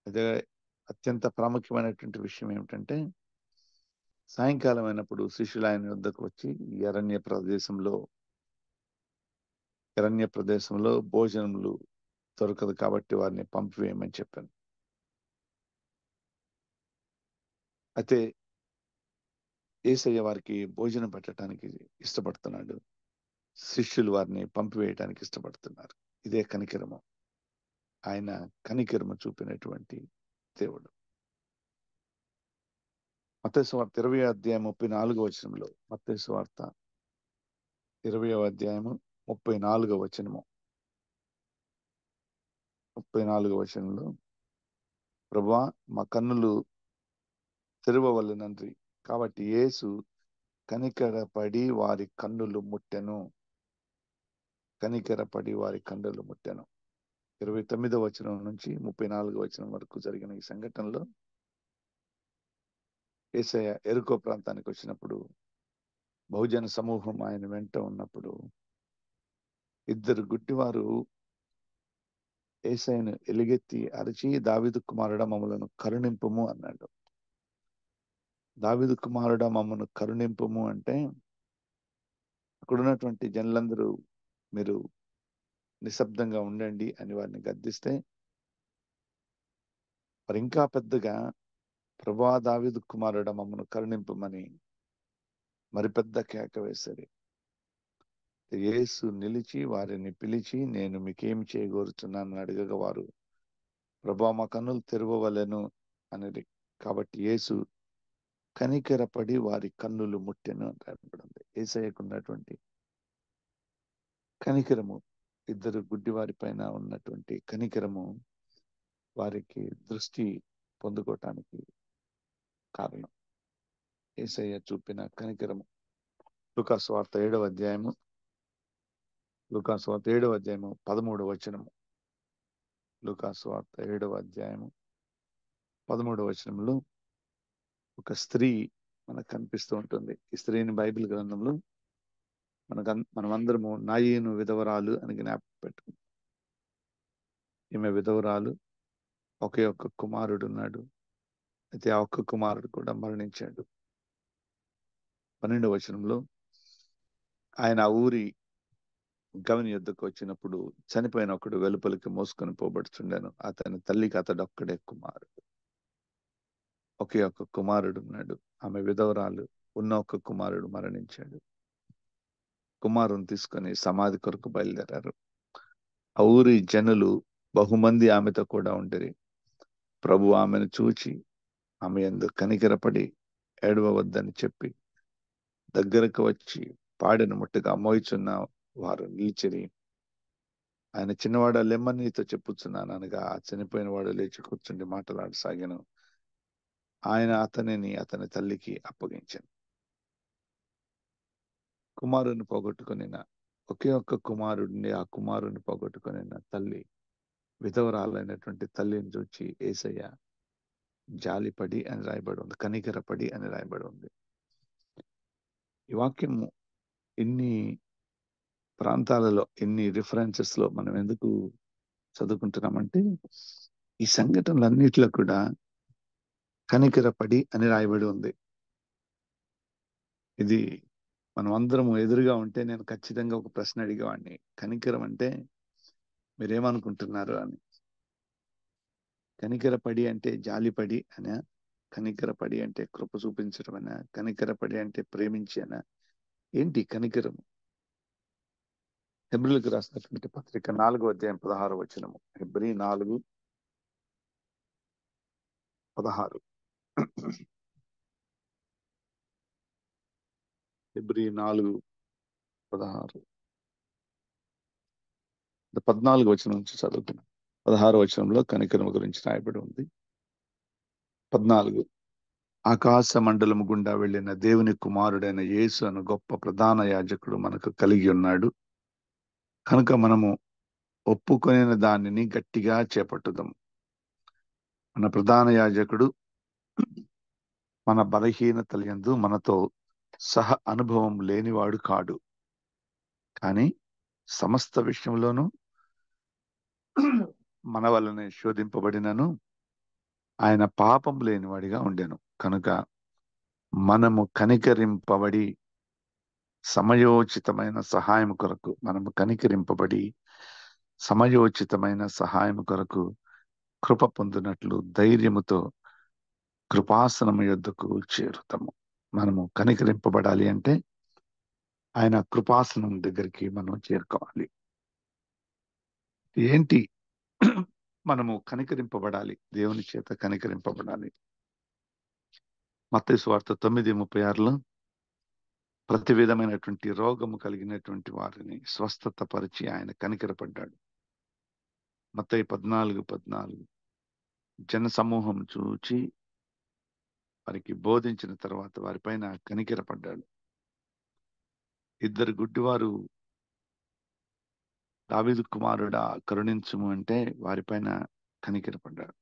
అదే అత్యంత ప్రాముఖ్యమైనటువంటి విషయం ఏమిటంటే, సాయంకాలం అయినప్పుడు శిష్యులు ఆయన వద్దకు వచ్చి ఈ అరణ్య ప్రదేశంలో భోజనములు దొరకదు కాబట్టి వారిని పంపివేయమని చెప్పాను. అయితే యేసయ్య వారికి భోజనం పెట్టడానికి ఇష్టపడుతున్నాడు. శిష్యులు వారిని పంపివేయడానికి ఇష్టపడుతున్నారు. ఇదే కనికరము. ఆయన కనికరము చూపినటువంటి దేవుడు. మత్తయి సువార్త 20వ అధ్యాయం 34వ వచనంలో, మత్తయి సువార్త 20వ అధ్యాయము 34వ వచనము, 34వ వచనంలో, ప్రభువా మా కన్నులు తెరవవలెనండ్రి. కాబట్టి యేసు కనికరపడి వారి కన్నులు ముట్టెను. కనికరపడి వారి కన్నులు ముట్టెను. 29వ వచనం నుంచి 34వ వచనం వరకు జరిగిన ఈ సంఘటనలో యేసయ్య ఎరుకో ప్రాంతానికి వచ్చినప్పుడు బహుజన సమూహం ఆయన వెంట ఉన్నప్పుడు ఇద్దరు గుడ్డివారు యేసయ్యను ఎలుగెత్తి అరిచి, దావీదు కుమారుడా మమ్మలను కరుణింపుము అన్నాడు. దావీదు కుమారుడా మమ్మను కరుణింపుము అంటే అక్కడ ఉన్నటువంటి జనులందరూ మీరు నిశ్శబ్దంగా ఉండండి అని వారిని గద్దిస్తే వారు ఇంకా పెద్దగా ప్రభువా దావీదు కుమారుడా మమ్మను కరుణింపమని మరి పెద్ద కేక వేశారు. యేసు నిలిచి వారిని పిలిచి, నేను మీకేమి చేయగోరుచున్నానని అడగగా వారు ప్రభువా మా కన్నులు తెరవవలెను అనేది. కాబట్టి యేసు కనికరపడి వారి కన్నులు ముట్టెను అని రాయబడింది. యేసయ్యకు ఉన్నటువంటి కనికరము, ఇద్దరు గుడ్డివారి పైన ఉన్నటువంటి కనికరము వారికి దృష్టి పొందుకోవటానికి కారణం. యేసయ్య చూపిన కనికరము. లూకాసు వార్త 7వ అధ్యాయము 13వ వచనము. లూకాసు వార్త 7వ అధ్యాయము 13వ వచనంలో ఒక స్త్రీ మనకు కనిపిస్తూ ఉంటుంది. ఈ స్త్రీని బైబిల్ గ్రంథంలో మనమందరము నాయీను విధవరాలు అని జ్ఞాపకం పెట్టుకుంటాం. ఈమె విధవరాలు, ఒకే ఒక్క కుమారుడు ఉన్నాడు. అయితే ఆ ఒక్క కుమారుడు కూడా మరణించాడు. 12వ వచనంలో ఆయన ఆ ఊరి గవిని యొద్దకు వచ్చినప్పుడు చనిపోయిన ఒకడు వెలుపలికి మోసుకొని పోబడుచుండెను. అతని తల్లికి అతడొక్కడే కుమారుడు. ఒకే ఒక్క కుమారుడు ఉన్నాడు. ఆమె విధవరాలు, ఉన్న ఒక్క కుమారుడు మరణించాడు. కుమారుని తీసుకొని సమాధి కొరకు బయలుదేరారు. ఆ ఊరి జనులు బహుమంది ఆమెతో కూడా ఉండేది. ప్రభు ఆమెను చూచి ఆమె యందు కనికరపడి ఏడవవద్దని చెప్పి దగ్గరకు వచ్చి పాడెను ముట్టగా మోయిచున్న వారు నిలిచిరి. ఆయన చిన్నవాడ లెమ్మని నీతో చెప్పుచున్నాను అనగా ఆ చనిపోయిన వాడు లేచి కూర్చుండి మాట్లాడసాగాను. ఆయన అతని తల్లికి అప్పగించాను. కుమారుని పోగొట్టుకునిన ఒకే ఒక్క కుమారుడిని, ఆ కుమారుని పోగొట్టుకునిన తల్లి, విధవరాలైనటువంటి తల్లిని చూచి యేసయ్య జాలిపడి అని రాయబడి ఉంది, కనికరపడి అని రాయబడి ఉంది. ఈ వాక్యము ఇన్ని ప్రాంతాలలో, ఇన్ని రిఫరెన్సెస్ లో మనం ఎందుకు చదువుకుంటున్నామంటే, ఈ సంఘటనలన్నిటిలో కూడా కనికరపడి అని రాయబడి ఉంది. ఇది మనం అందరం ఎదురుగా ఉంటే నేను ఖచ్చితంగా ఒక ప్రశ్న అడిగేవాడిని, కనికరం అంటే మీరేమనుకుంటున్నారు అని. కనికరపడి అంటే జాలిపడి అనా, కనికరపడి అంటే కృప చూపించడం అనా, కనికరపడి అంటే ప్రేమించి అనా, ఏంటి కనికరం? హెబ్రీలకు రాసినటువంటి పత్రిక 4వ అధ్యాయం 16వ వచనము. హెబ్రీ 4:16. హెబ్రీ 4:16. 14వ వచనం నుంచి చదువుతున్నాం. 16వ వచనంలో కనికరం గురించి రాయబడి ఉంది. 14. ఆకాశ మండలము గుండా వెళ్ళిన దేవుని కుమారుడైన యేసు అను గొప్ప ప్రధాన యాజకుడు మనకు కలిగి ఉన్నాడు కనుక మనము ఒప్పుకొనిన దానిని గట్టిగా చేపట్టుదాం. మన ప్రధాన యాజకుడు మన బలహీనతలందు మనతో సహ అనుభవం లేనివాడు కాడు, కానీ సమస్త విషయంలోనూ మన వలనే శోధింపబడినను ఆయన పాపం లేనివాడిగా ఉండెను. కనుక మనము కనికరింపబడి సమయోచితమైన సహాయం కొరకు కృప పొందినట్లు ధైర్యముతో కృపాసనము యొద్దకు చేరుతాము. మనము కనికరింపబడాలి అంటే ఆయన కృపాసనం దగ్గరికి మనం చేరుకోవాలి. ఏంటి మనము కనికరింపబడాలి, దేవుని చేత కనికరింపబడాలి. మత్తయి సువార్త 9:36లో ప్రతి విధమైనటువంటి రోగము కలిగినటువంటి వారిని స్వస్థత పరిచి ఆయన కనికరపడ్డాడు. మత్తయి 14:14 జన సమూహం చూచి వారికి బోధించిన తర్వాత వారిపైన కనికరపడ్డాడు. 2 గుడ్డివారు దావీదు కుమారుడా కరుణించుము అంటే వారిపైన కనికరపడ్డాడు.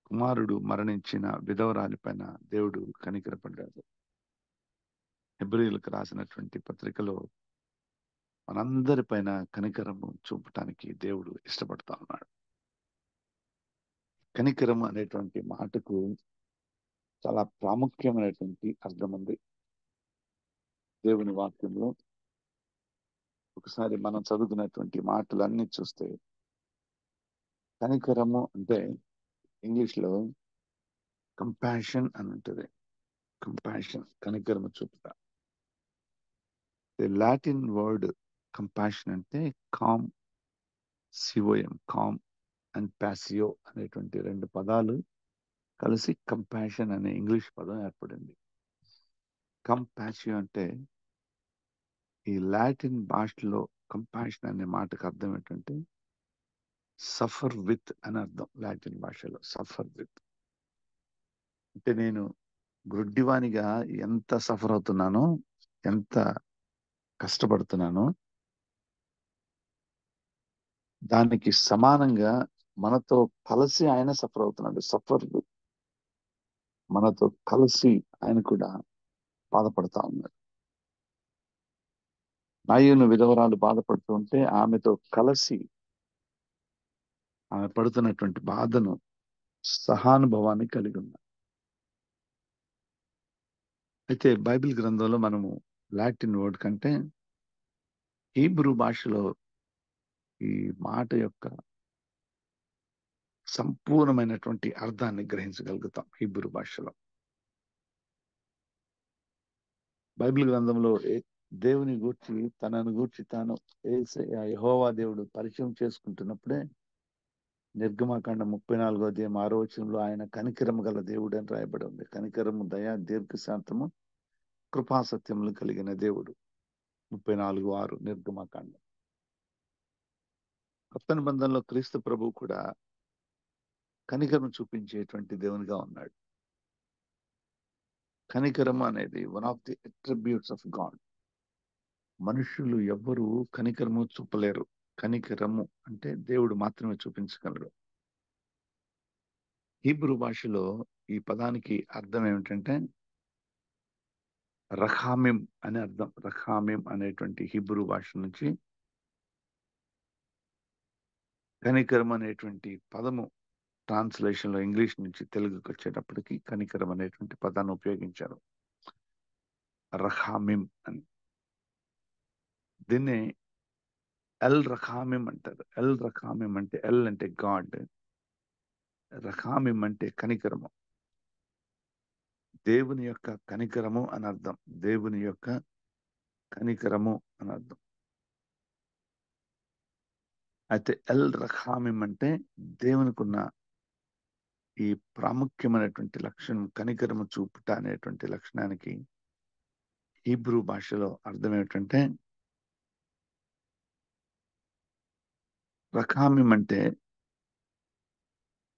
కుమారుడు మరణించిన విధవరాలిపైన దేవుడు కనికరపడ్డాడు. హెబ్రీయులకు రాసినటువంటి పత్రికలో మనందరిపైన కనికరము చూపటానికి దేవుడు ఇష్టపడతా ఉన్నాడు. కనికరం అనేటువంటి మాటకు చాలా ప్రాముఖ్యమైనటువంటి అర్థం ఉంది దేవుని వాక్యంలో. ఒకసారి మనం చదువుకున్నటువంటి మాటలన్నీ చూస్తే, కనికరము అంటే ఇంగ్లీష్ లో కంపాషన్ అని ఉంటుంది. కంపాషన్, కనికరము చూపుట. లాటిన్ వర్డ్ కంపాషన్ అంటే కామ్, సిఓఎం, కామ్ అండ్ ప్యాసియో అనేటువంటి 2 పదాలు కలిసి కంపాషన్ అనే ఇంగ్లీష్ పదం ఏర్పడింది. కంపాసియో అంటే ఈ లాటిన్ భాషలో కంపాషన్ అనే మాటకు అర్థం ఏంటంటే సఫర్ విత్ అని అర్థం. లాటిన్ భాషలో సఫర్ విత్ అంటే నేను గ్రుడ్డివానిగా ఎంత సఫర్ అవుతున్నానో, ఎంత కష్టపడుతున్నానో దానికి సమానంగా మనతో కలిసి ఆయన సఫర్ అవుతున్నాడు. సఫర్ విత్, మనతో కలిసి ఆయన కూడా బాధపడతా ఉన్నాడు. నాయును విధవరాలు బాధపడుతూ ఉంటే ఆమెతో కలిసి ఆమె పడుతున్నటువంటి బాధను, సహానుభవాన్ని కలిగి ఉన్నాడు. అయితే బైబిల్ గ్రంథంలో మనము లాటిన్ వర్డ్ కంటే హీబ్రూ భాషలో ఈ మాట యొక్క సంపూర్ణమైనటువంటి అర్థాన్ని గ్రహించగలుగుతాం. హీబ్రూ భాషలో బైబిల్ గ్రంథంలో దేవుని గూర్చి, తనను గూర్చి తాను యెహోవా దేవుడు పరిచయం చేసుకుంటున్నప్పుడే నిర్గమకాండం 34వ అధ్యాయం 6వ వచనంలో ఆయన కనికరము గల దేవుడు అని రాయబడి ఉంది. కనికరము, దయ, దీర్ఘశాంతము, కృపాసత్యములు కలిగిన దేవుడు. 34:6 నిర్గమకాండం. కొత్త నిబంధనలో క్రీస్తు ప్రభు కూడా కనికరం చూపించేటువంటి దేవునిగా ఉన్నాడు. కనికరం అనేది one of the attributes of God. మనుషులు ఎవ్వరూ కనికరము చూపలేరు. కనికరము అంటే దేవుడు మాత్రమే చూపించగలడు. హీబ్రూ భాషలో ఈ పదానికి అర్థం ఏమిటంటే రఖామిం అనే అర్థం. రఖామిం అనేటువంటి హీబ్రూ భాష నుంచి కనికరం అనేటువంటి పదము ట్రాన్స్లేషన్ లో ఇంగ్లీష్ నుంచి తెలుగుకి వచ్చేటప్పటికి కనికరం అనేటువంటి పదాన్ని ఉపయోగించారు, రఖామిం అని. దీన్ని ఎల్ రఖామిం అంటారు. ఎల్ రఖామిం అంటే ఎల్ అంటే గాడ్, రఖామిం అంటే కనికరము, దేవుని యొక్క కనికరము అని అర్థం. దేవుని యొక్క కనికరము అని అర్థం. అయితే ఎల్ రఖామిం అంటే దేవునికి ఉన్న ఈ ప్రాముఖ్యమైనటువంటి లక్షణం, కనికరము చూపుట అనేటువంటి లక్షణానికి హీబ్రూ భాషలో అర్థం ఏమిటంటే రఖామిం అంటే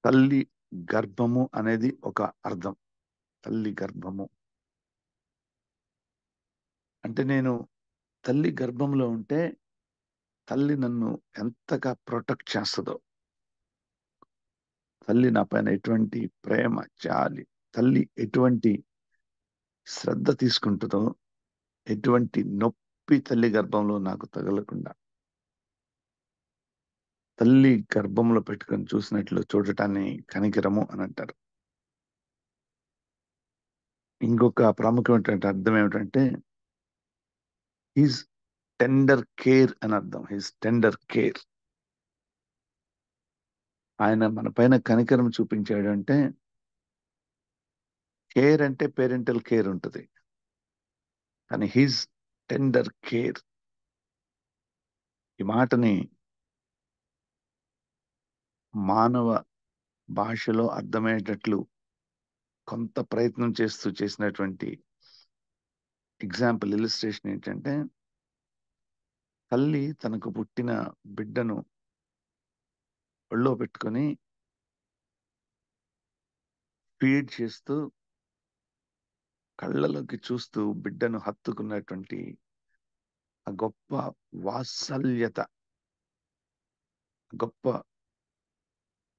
తల్లి గర్భము అనేది ఒక అర్థం. తల్లి గర్భము అంటే నేను తల్లి గర్భంలో ఉంటే తల్లి నన్ను ఎంతగా ప్రొటెక్ట్ చేస్తుందో, తల్లి నా పైన ఎటువంటి ప్రేమ, జాలి, తల్లి ఎటువంటి శ్రద్ధ తీసుకుంటుందో, ఎటువంటి నొప్పి తల్లి గర్భంలో నాకు తగలకుండా తల్లి గర్భంలో పెట్టుకొని చూసినట్లు చూడటాన్ని కనికరము అని అంటారు. ఇంకొక ప్రాముఖ్యమైనటువంటి అర్థం ఏమిటంటే హిజ్ టెండర్ కేర్ అని అర్థం. His tender care. ఆయన మన పైన కనికరం చూపించాడు అంటే, కేర్ అంటే పేరెంటల్ కేర్ ఉంటుంది, కానీ హిజ్ టెండర్ కేర్, ఈ మాటని మానవ భాషలో అర్థమయ్యేటట్లు కొంత ప్రయత్నం చేస్తూ చేసినటువంటి ఎగ్జాంపుల్, ఇలిస్ట్రేషన్ ఏంటంటే, తల్లి తనకు పుట్టిన బిడ్డను ఒళ్ళో పెట్టుకొని ఫీడ్ చేస్తూ కళ్ళలోకి చూస్తూ బిడ్డను హత్తుకున్నటువంటి ఆ గొప్ప వాత్సల్యత, గొప్ప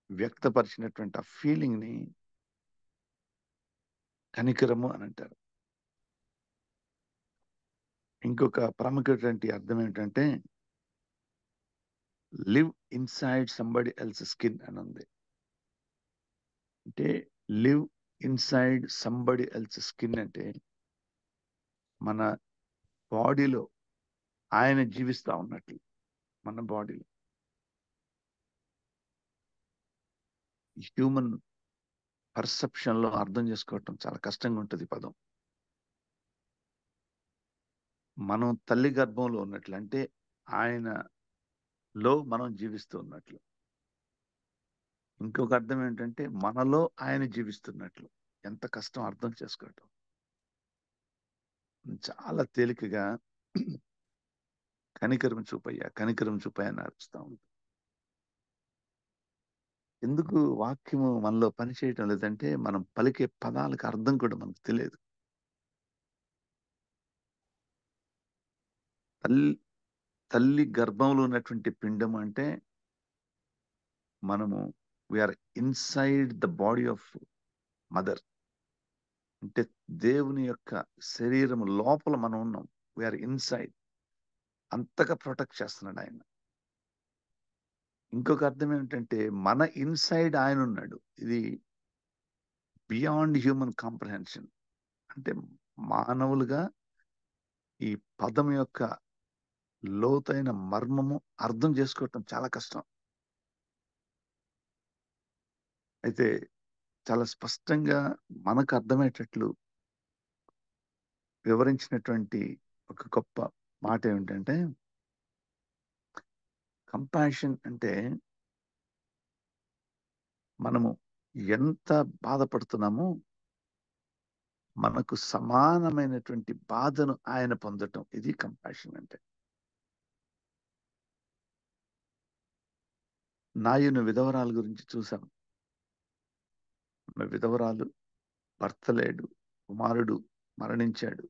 వ్యక్తపరిచినటువంటి ఆ ఫీలింగ్ ని కనికరము అని అంటారు. ఇంకొక ప్రాముఖ్యమైనటువంటి అర్థం ఏంటంటే live inside somebody else skin అని ఉంది. అంటే live inside somebody else skin అంటే మన బాడీలో ఆయన జీవిస్తా ఉన్నట్లు. మన బాడీలో హ్యూమన్ పర్సెప్షన్ లో అర్థం చేసుకోవటం చాలా కష్టంగా ఉంటుంది పదం. మనం తల్లి గర్భంలో ఉన్నట్లు అంటే ఆయనలో మనం జీవిస్తూ ఉన్నట్లు. ఇంకొక అర్థం ఏంటంటే మనలో ఆయన జీవిస్తున్నట్లు. ఎంత కష్టం అర్థం చేసుకోవటం. చాలా తేలికగా కనికరం చూపయ్యా, కనికరం చూపయ్యా అని అరుస్తా ఉంటాం. ఎందుకు వాక్యము మనలో పనిచేయటం లేదంటే మనం పలికే పదాలకు అర్థం కూడా మనకు తెలియదు. తల్లి గర్భంలో ఉన్నటువంటి పిండం అంటే మనము we are inside the body of mother. అంటే దేవుని యొక్క శరీరం లోపల మనం ఉన్నాం. We are inside. అంతగా ప్రొటెక్ట్ చేస్తున్నాడు ఆయన. ఇంకొక అర్థం ఏమిటంటే మన ఇన్సైడ్ ఆయన ఉన్నాడు. ఇది బియాండ్ హ్యూమన్ కాంప్రహెన్షన్. అంటే మానవులుగా ఈ పదం యొక్క లోతైన మర్మము అర్థం చేసుకోవటం చాలా కష్టం. అయితే చాలా స్పష్టంగా మనకు అర్థమయ్యేటట్లు వివరించినటువంటి ఒక గొప్ప మాట ఏమిటంటే కంపాషన్ అంటే మనము ఎంత బాధపడుతున్నామో మనకు సమానమైనటువంటి బాధను ఆయన పొందటం. ఇది కంపాషన్ అంటే. నాయును విధవరాలు గురించి చూసాం. విధవరాలు, భర్త లేడు, కుమారుడు మరణించాడు.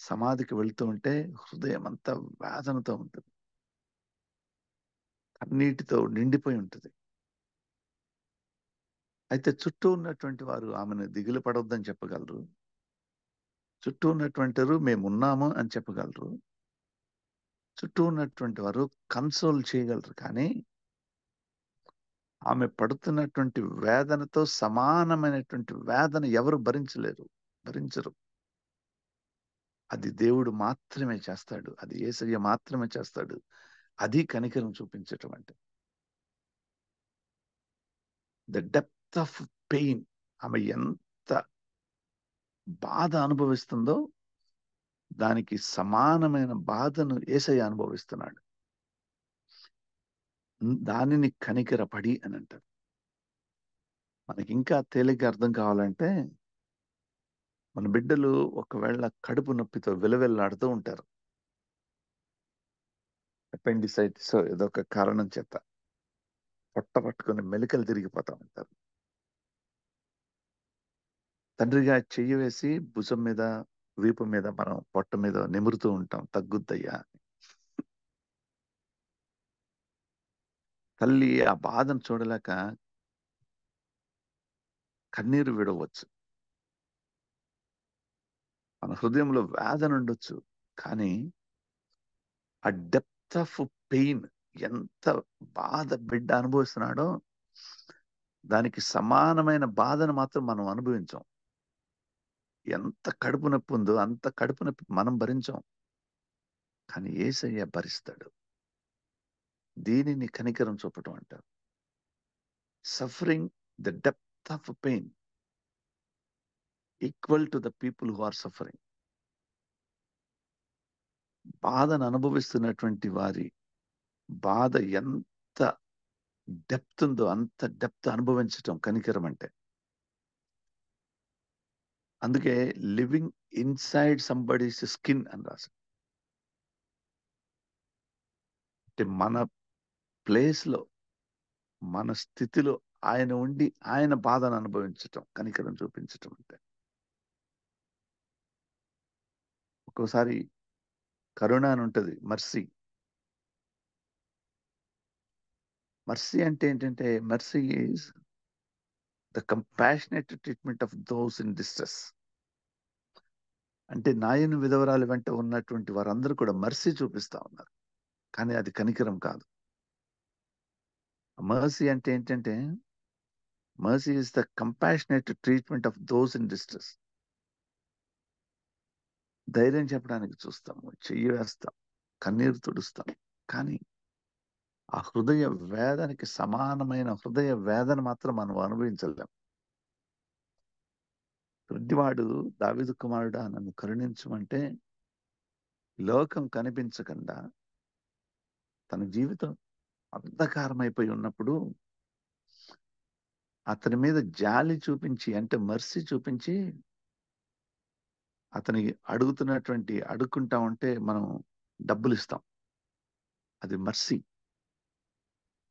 సమాధికి వెళ్తూ ఉంటే హృదయం అంతా వేదనతో ఉంటుంది, కన్నీటితో నిండిపోయి ఉంటుంది. అయితే చుట్టూ ఉన్నటువంటి వారు ఆమెను దిగులు పడొద్దని చెప్పగలరు. చుట్టూ ఉన్నటువంటి వారు మేమున్నాము అని చెప్పగలరు. చుట్టూ ఉన్నటువంటి వారు కన్సోల్ చేయగలరు. కానీ ఆమె పడుతున్నటువంటి వేదనతో సమానమైనటువంటి వేదన ఎవరు భరించరు. అది దేవుడు మాత్రమే చేస్తాడు. అది యేసయ్య మాత్రమే చేస్తాడు. అది కనికరం చూపించటం అంటే. ద డెప్త్ ఆఫ్ పెయిన్, ఆమె ఎంత బాధ అనుభవిస్తుందో దానికి సమానమైన బాధను యేసయ్య అనుభవిస్తున్నాడు. దానిని కనికరపడి అని అంటారు. మనకి ఇంకా తేలిగ్గా అర్థం కావాలంటే, మన బిడ్డలు ఒకవేళ కడుపు నొప్పితో విలవిల్లాడుతూ ఉంటారు. అపెండిసైటిస్ ఏదో ఒక కారణం చేత పొట్ట పట్టుకొని మెలికలు తిరిగిపోతా ఉంటారు. తండ్రిగా చెయ్యి వేసి భుజం మీద, వీపు మీద, మనం పొట్ట మీద నిమురుతూ ఉంటాం, తగ్గుద్దయ్యా. తల్లి ఆ బాధను చూడలేక కన్నీరు విడవచ్చు. మన హృదయంలో వేదన ఉండొచ్చు. కానీ ఆ డెప్త్ ఆఫ్ పెయిన్, ఎంత బాధ బిడ్డ అనుభవిస్తున్నాడో దానికి సమానమైన బాధను మాత్రం మనం అనుభవించాం. ఎంత కడుపు నొప్పి ఉందో అంత కడుపు నొప్పి మనం భరించాం. కానీ యేసయ్య భరిస్తాడు. దీనిని కనికరం చూపటం అంటారు. Suffering the depth of pain equal to the people who are suffering. బాధను అనుభవిస్తున్నటువంటి వారి బాధ ఎంత డెప్త్ ఉందో అంత డెప్త్ అనుభవించటం కనికరం అంటే. అందుకే లివింగ్ ఇన్సైడ్ సంబడీస్ స్కిన్ అని రాశారు. అంటే మన ప్లేస్ లో, మన స్థితిలో ఆయన ఉండి ఆయన బాధను అనుభవించటం కనికరం చూపించటం అంటే. ఒక్కోసారి కరుణ అని ఉంటుంది, మర్సీ. మర్సీ అంటే ఏంటంటే, mercy is the compassionate treatment of those in distress. అంటే నాయను విధవరాలు వెంట ఉన్నటువంటి వారందరూ కూడా మర్సీ చూపిస్తా ఉన్నారు. కానీ అది కనికరం కాదు. మర్సీ అంటే ఏంటంటే, mercy is the compassionate treatment of those in distress. ధైర్యం చెప్పడానికి చూస్తాము, చెయ్యి వేస్తాం, కన్నీరు తుడుస్తాం. కానీ ఆ హృదయ వేదనకి సమానమైన హృదయ వేదన మాత్రం మనం అనుభవించలేం. ప్రతివాడు దావీదు కుమారుడా నన్ను కరుణించమంటే, లోకం కనిపించకుండా తన జీవితం అంధకారమైపోయి ఉన్నప్పుడు అతని మీద జాలి చూపించి, అంటే మర్సీ చూపించి, అతని అడుక్కుంటా ఉంటే మనం డబ్బులు ఇస్తాం, అది మర్సీ.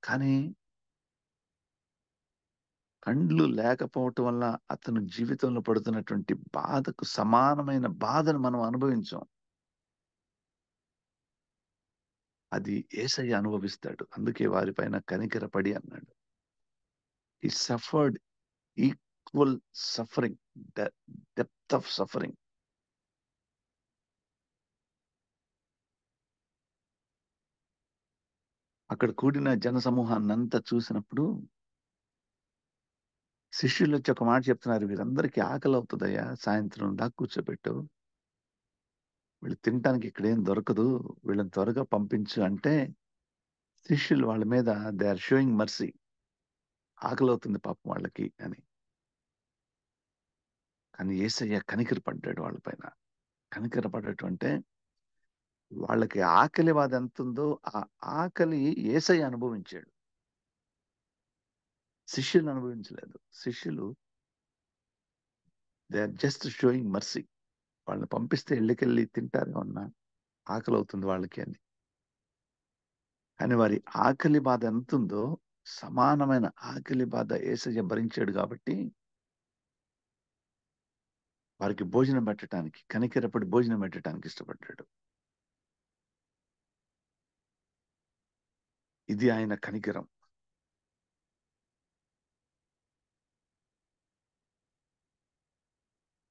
కానీ కండ్లు లేకపోవటం వల్ల అతను జీవితంలో పడుతున్నటువంటి బాధకు సమానమైన బాధను మనం అనుభవించాం. అది యేసయ్య అనుభవిస్తాడు. అందుకే వారిపైన కనికరపడి అన్నాడు. He suffered equal suffering, depth of suffering. అక్కడ కూడిన జన సమూహాన్ని అంతా చూసినప్పుడు శిష్యులు వచ్చి ఒక మాట చెప్తున్నారు, వీరందరికీ ఆకలి అవుతుందయ్యా, సాయంత్రం దాకా కూర్చోబెట్టు, వీళ్ళు తినటానికి ఇక్కడేం దొరకదు, వీళ్ళని త్వరగా పంపించు అంటే శిష్యులు వాళ్ళ మీద దే ఆర్ షోయింగ్ మర్సీ. ఆకలి అవుతుంది పాపం వాళ్ళకి అని. కానీ యేసయ్య కనికరపడ్డాడు వాళ్ళపైన. కనికరపడటం అంటే వాళ్ళకి ఆకలి బాధ ఎంత ఉందో ఆ ఆకలి యేసయ్య అనుభవించాడు. శిష్యులు అనుభవించలేదు. శిష్యులు they are just showing mercy. వాళ్ళని పంపిస్తే ఇళ్ళకెళ్ళి తింటారు అన్నా, ఆకలి అవుతుంది వాళ్ళకి అని. కానీ వారి ఆకలి బాధ ఎంత ఉందో సమానమైన ఆకలి బాధ యేసయ్య భరించాడు కాబట్టి వారికి భోజనం పెట్టడానికి, కనికరపడి భోజనం పెట్టడానికి ఇష్టపడ్డాడు. ఇది ఆయన కనికరం.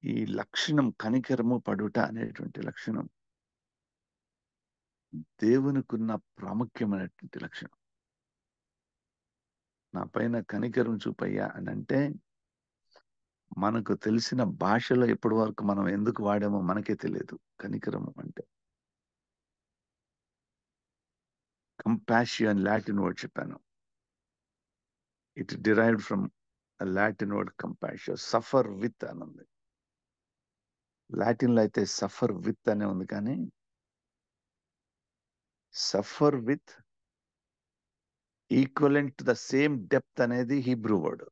ఈ లక్షణం కనికరము పడుట అనేటువంటి లక్షణం దేవునికున్న ప్రాముఖ్యమైనటువంటి లక్షణం. నా పైన కనికరం చూపయ్యా అని అంటే, మనకు తెలిసిన భాషలో ఇప్పటి వరకు మనం ఎందుకు వాడామో మనకే తెలియదు. కనికరము అంటే కంపాషన్ లాటిన్ వర్డ్ చెప్పాను. It derived from Latin word compassion. Suffer with అని ఉంది. లాటిన్ లో అయితే సఫర్ విత్ అనే ఉంది, కానీ suffer with equivalent to the same depth అనేది హీబ్రూ వర్డ్.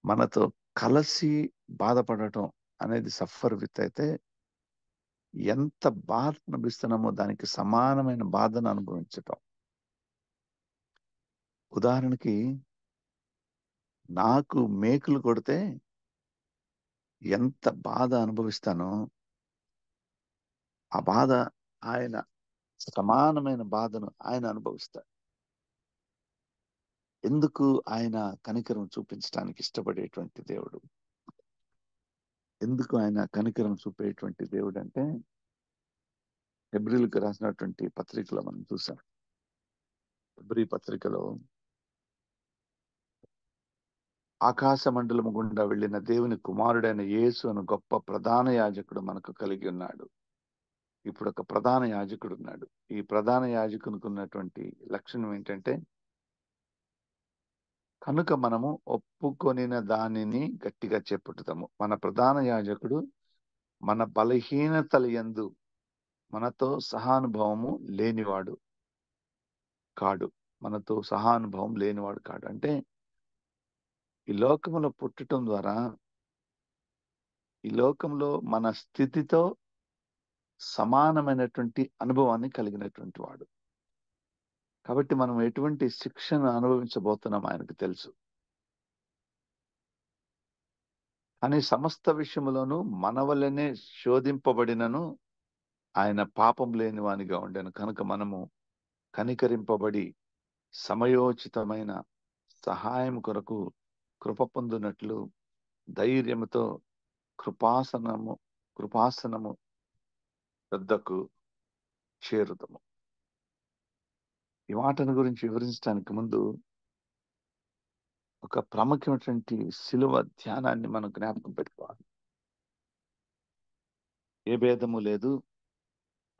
మనతో కలిసి బాధపడటం అనేది సఫర్ విత్ అయితే, ఎంత బాధ అనుభవిస్తున్నామో దానికి సమానమైన బాధను అనుభవించటం. ఉదాహరణకి, నాకు మేకులు కొడితే ఎంత బాధ అనుభవిస్తానో ఆ బాధ ఆయన సమానమైన బాధను ఆయన అనుభవిస్తాడు. ఎందుకు? ఆయన కనికరం చూపించడానికి ఇష్టపడేటువంటి దేవుడు. ఎందుకు ఆయన కనికరం చూపేటువంటి దేవుడు అంటే, హెబ్రీలకు రాసినటువంటి పత్రికలో మనం చూసాం. హెబ్రీ పత్రికలో ఆకాశ మండలము గుండా వెళ్ళిన దేవుని కుమారుడైన యేసు అను గొప్ప ప్రధాన యాజకుడు మనకు కలిగి ఉన్నాడు. ఇప్పుడు ఒక ప్రధాన యాజకుడు ఉన్నాడు. ఈ ప్రధాన యాజకునికి ఉన్నటువంటి లక్షణం ఏంటంటే, కనుక మనము ఒప్పుకొనిన దానిని గట్టిగా చెప్పుతాము. మన ప్రధాన యాజకుడు మన బలహీనతల యందు మనతో సహానుభవము లేనివాడు కాడు. మనతో సహానుభవం లేనివాడు కాడు అంటే, ఈ లోకంలో పుట్టడం ద్వారా ఈ లోకంలో మన స్థితితో సమానమైనటువంటి అనుభవాన్ని కలిగినటువంటి వాడు. కాబట్టి మనం ఎటువంటి శిక్షను అనుభవించబోతున్నాం ఆయనకు తెలుసు. కానీ సమస్త విషయములోనూ మన వల్లనే శోధింపబడినను ఆయన పాపం లేని వానిగా ఉండెను. కనుక మనము కనికరింపబడి సమయోచితమైన సహాయం కొరకు కృప పొందునట్లు ధైర్యముతో కృపాసనము వద్దకు చేరుదము. ఈ మాటను గురించి వివరించడానికి ముందు ఒక ప్రాముఖ్యమైనటువంటి శిలువ ధ్యానాన్ని మనం జ్ఞాపకం పెట్టుకోవాలి. ఏ భేదము లేదు,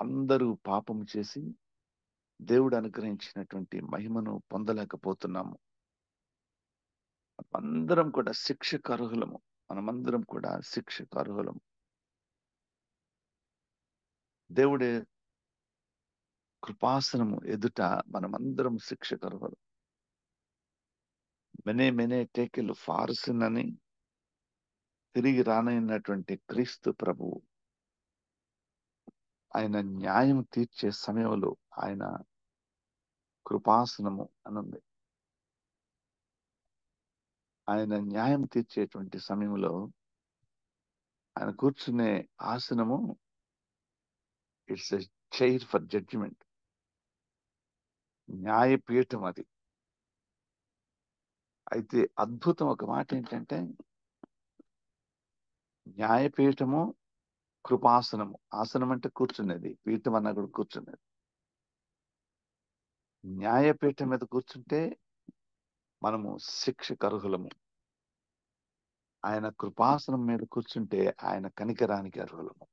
అందరూ పాపము చేసి దేవుడు అనుగ్రహించినటువంటి మహిమను పొందలేకపోతున్నాము. మనమందరం కూడా శిక్షకు అర్హులము. మనమందరం కూడా శిక్షకు అర్హులము. దేవుడి కృపాసనము ఎదుట మనమందరం శిక్షకు అర్హులం. మెనే టేకెలు ఫారసిన్ అని తిరిగి రానైనటువంటి క్రీస్తు ప్రభువు ఆయన న్యాయం తీర్చే సమయంలో ఆయన కృపాసనము అనుంది. ఆయన న్యాయం తీర్చేటువంటి సమయంలో ఆయన కూర్చునే ఆసనము it's a chair for judgement. న్యాయపీఠం అది. అయితే అద్భుతం ఒక మాట ఏంటంటే, న్యాయపీఠము కృపాసనము. ఆసనం అంటే కూర్చునేది, పీఠం అన్నా కూడా కూర్చునేది. న్యాయపీఠం మీద కూర్చుంటే మనము శిక్షకు అర్హులము. ఆయన కృపాసనం మీద కూర్చుంటే ఆయన కనికరానికి అర్హులము.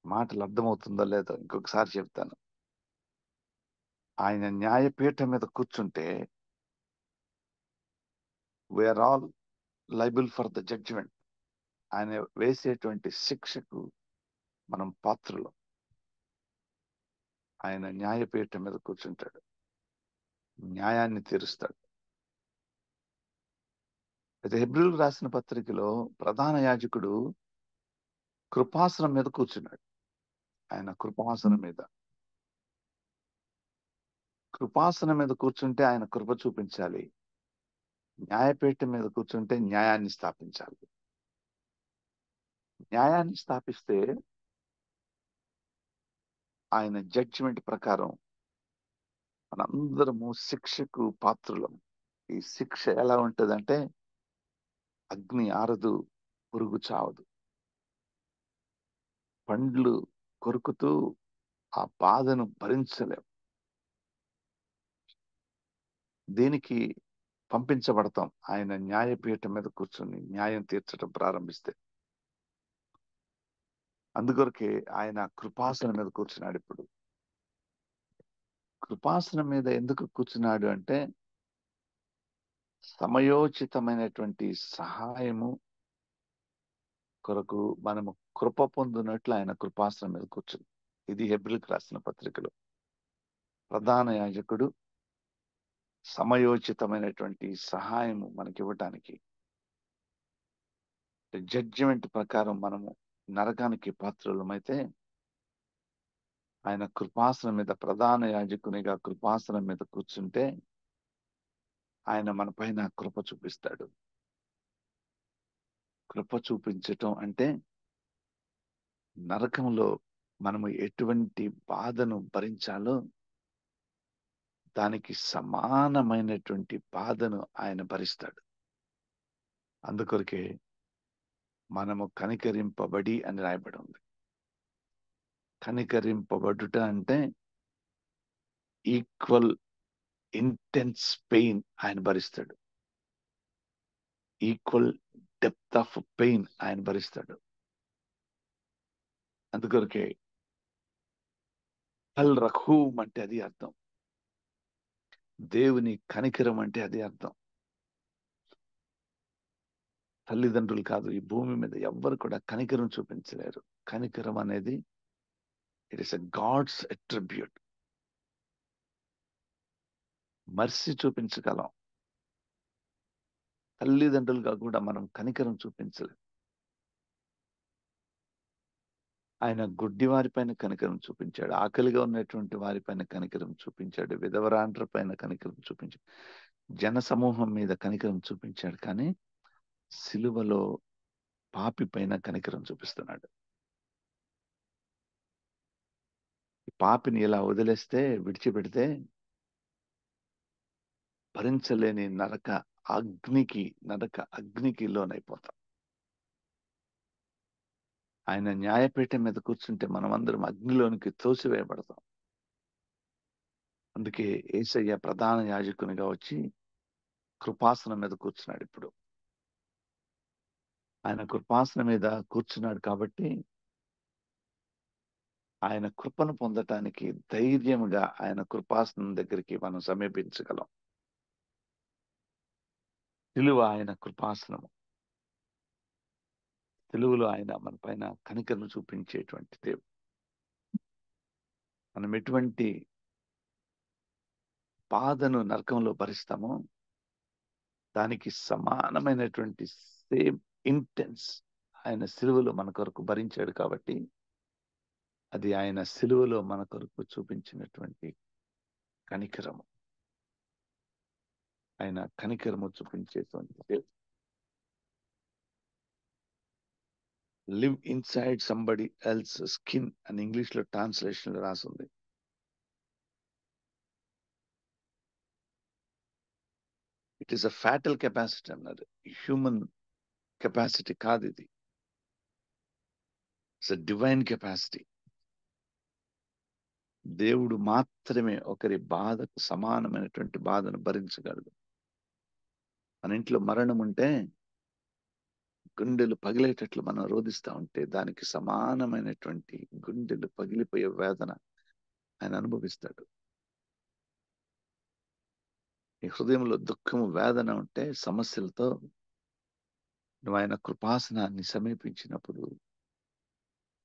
మాటలు అర్థమవుతుందో లేదో ఇంకొకసారి చెప్తాను. ఆయన న్యాయపీఠం మీద కూర్చుంటే we are all liable for the judgement. ఆయన వేసేటువంటి శిక్షకు మనం పాత్రలు. ఆయన న్యాయపీఠం మీద కూర్చుంటాడు, న్యాయాన్ని తీరుస్తాడు. అయితే హెబ్రీయులకు రాసిన పత్రికలో ప్రధాన యాజకుడు కృపాసనం మీద కూర్చున్నాడు. ఆయన కృపాసనం మీద కూర్చుంటే ఆయన కృప చూపించాలి. న్యాయపీఠం మీద కూర్చుంటే న్యాయాన్ని స్థాపించాలి. న్యాయాన్ని స్థాపిస్తే ఆయన జడ్జిమెంట్ ప్రకారం మనందరము శిక్షకు పాత్రులం. ఈ శిక్ష ఎలా ఉంటుందంటే, అగ్ని ఆరదు, పురుగు చావదు. పండ్లు కొరుకుతూ ఆ బాధను భరించలేం. దేనికి పంపించబడతాం? ఆయన న్యాయపీఠం మీద కూర్చొని న్యాయం తీర్చడం ప్రారంభిస్తే. అందుకొరకే ఆయన కృపాసనం మీద కూర్చున్నాడు. ఇప్పుడు కృపాసనం మీద ఎందుకు కూర్చున్నాడు అంటే, సమయోచితమైనటువంటి సహాయము కొరకు మనము కృప పొందినట్లు ఆయన కృపాసనం మీద కూర్చుంది. ఇది హెబ్రీయులకు రాసిన పత్రికలో. ప్రధాన యాజకుడు సమయోచితమైనటువంటి సహాయము మనకివ్వటానికి, జడ్జిమెంట్ ప్రకారం మనము నరకానికి పాత్రులమైతే, ఆయన కృపాసనం మీద ప్రధాన యాజకునిగా కృపాసనం మీద కూర్చుంటే ఆయన మన పైన కృప చూపిస్తాడు. కృప చూపించటం అంటే నరకంలో మనము ఎటువంటి బాధను భరించాలో దానికి సమానమైనటువంటి బాధను ఆయన భరిస్తాడు. అందుకొరకే మనము కనికరింపబడి అని రాయబడి ఉంది. కనికరింపబడుట అంటే ఈక్వల్ ఇంటెన్స్ పెయిన్ ఆయన భరిస్తాడు. ఈక్వల్ డెప్త్ ఆఫ్ పెయిన్ ఆయన భరిస్తాడు. అందుకొరకే అల్ రహూమ్ అంటే అది అర్థం. దేవుని కనికరం అంటే అది అర్థం. తల్లిదండ్రులు కాదు, ఈ భూమి మీద ఎవ్వరు కూడా కనికరం చూపించలేరు. కనికరం అనేది it is a God's attribute. Mercy చూపించగలం, తల్లిదండ్రులుగా కూడా మనం కనికరం చూపించలేం. ఆయన గుడ్డి వారిపైన కనికరం చూపించాడు, ఆకలిగా ఉన్నటువంటి వారిపైన కనికరం చూపించాడు, విధవరాండ్ర పైన కనికరం చూపించాడు, జన సమూహం మీద కనికరం చూపించాడు. కానీ సిలువలో పాపి పైన కనికరం చూపిస్తున్నాడు. పాపిని ఇలా వదిలేస్తే, విడిచిపెడితే భరించలేని నరక అగ్నికి లోనైపోతాం. ఆయన న్యాయపీఠం మీద కూర్చుంటే మనమందరం అగ్నిలోనికి తోసివేయబడతాం. అందుకే యేసయ్య ప్రధాన యాజకునిగా వచ్చి కృపాసనం మీద కూర్చున్నాడు. ఇప్పుడు ఆయన కృపాసనం మీద కూర్చున్నాడు కాబట్టి ఆయన కృపను పొందటానికి ధైర్యముగా ఆయన కృపాసనం దగ్గరికి మనం సమీపించగలం. సిలువ ఆయన కృపాసనము. సిలువలో ఆయన మన పైన కనికరను చూపించేటువంటి దేవుడు. మనం ఎటువంటి బాధను నరకంలో భరిస్తామో దానికి సమానమైనటువంటి సేమ్ ఇంటెన్స్ ఆయన సిలువలో మన కొరకు భరించాడు. కాబట్టి అది ఆయన సిలువలో మన కొరకు చూపించినటువంటి కనికరము. ఆయన కనికరము చూపించేటువంటి దేవుడు. Live inside somebody else skin అని ఇంగ్లీష్ లో ట్రాన్స్లేషన్ లో రాసింది. It is a fatal capacity అన్నారు. హ్యూమన్ కెపాసిటీ కాదు ఇది. It's a divine capacity. దేవుడు మాత్రమే ఒకరి బాధకు సమానమైనటువంటి బాధను భరించగలడు. మన ఇంట్లో మరణం ఉంటే గుండెలు పగిలేటట్లు మనం రోధిస్తూ ఉంటే దానికి సమానమైనటువంటి గుండెలు పగిలిపోయే వేదన ఆయన అనుభవిస్తాడు. ఈ హృదయంలో దుఃఖము వేదన ఉంటే సమస్యలతో నువ్వు ఆయన కృపాసనాన్ని సమీపించినప్పుడు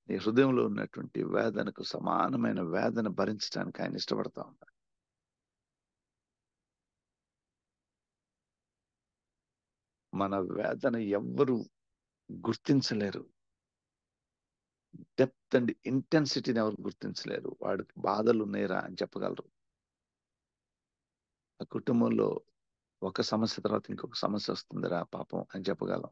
నీ హృదయంలో ఉన్నటువంటి వేదనకు సమానమైన వేదన భరించడానికి ఆయన ఇష్టపడతా ఉన్నాడు. మన వేదన ఎవ్వరు గుర్తించలేరు. డెప్త్ అండ్ ఇంటెన్సిటీని ఎవరు గుర్తించలేరు. వాడికి బాధలు ఉన్నాయిరా అని చెప్పగలరు. ఆ కుటుంబంలో ఒక సమస్య తర్వాత ఇంకొక సమస్య వస్తుందిరా పాపం అని చెప్పగలం.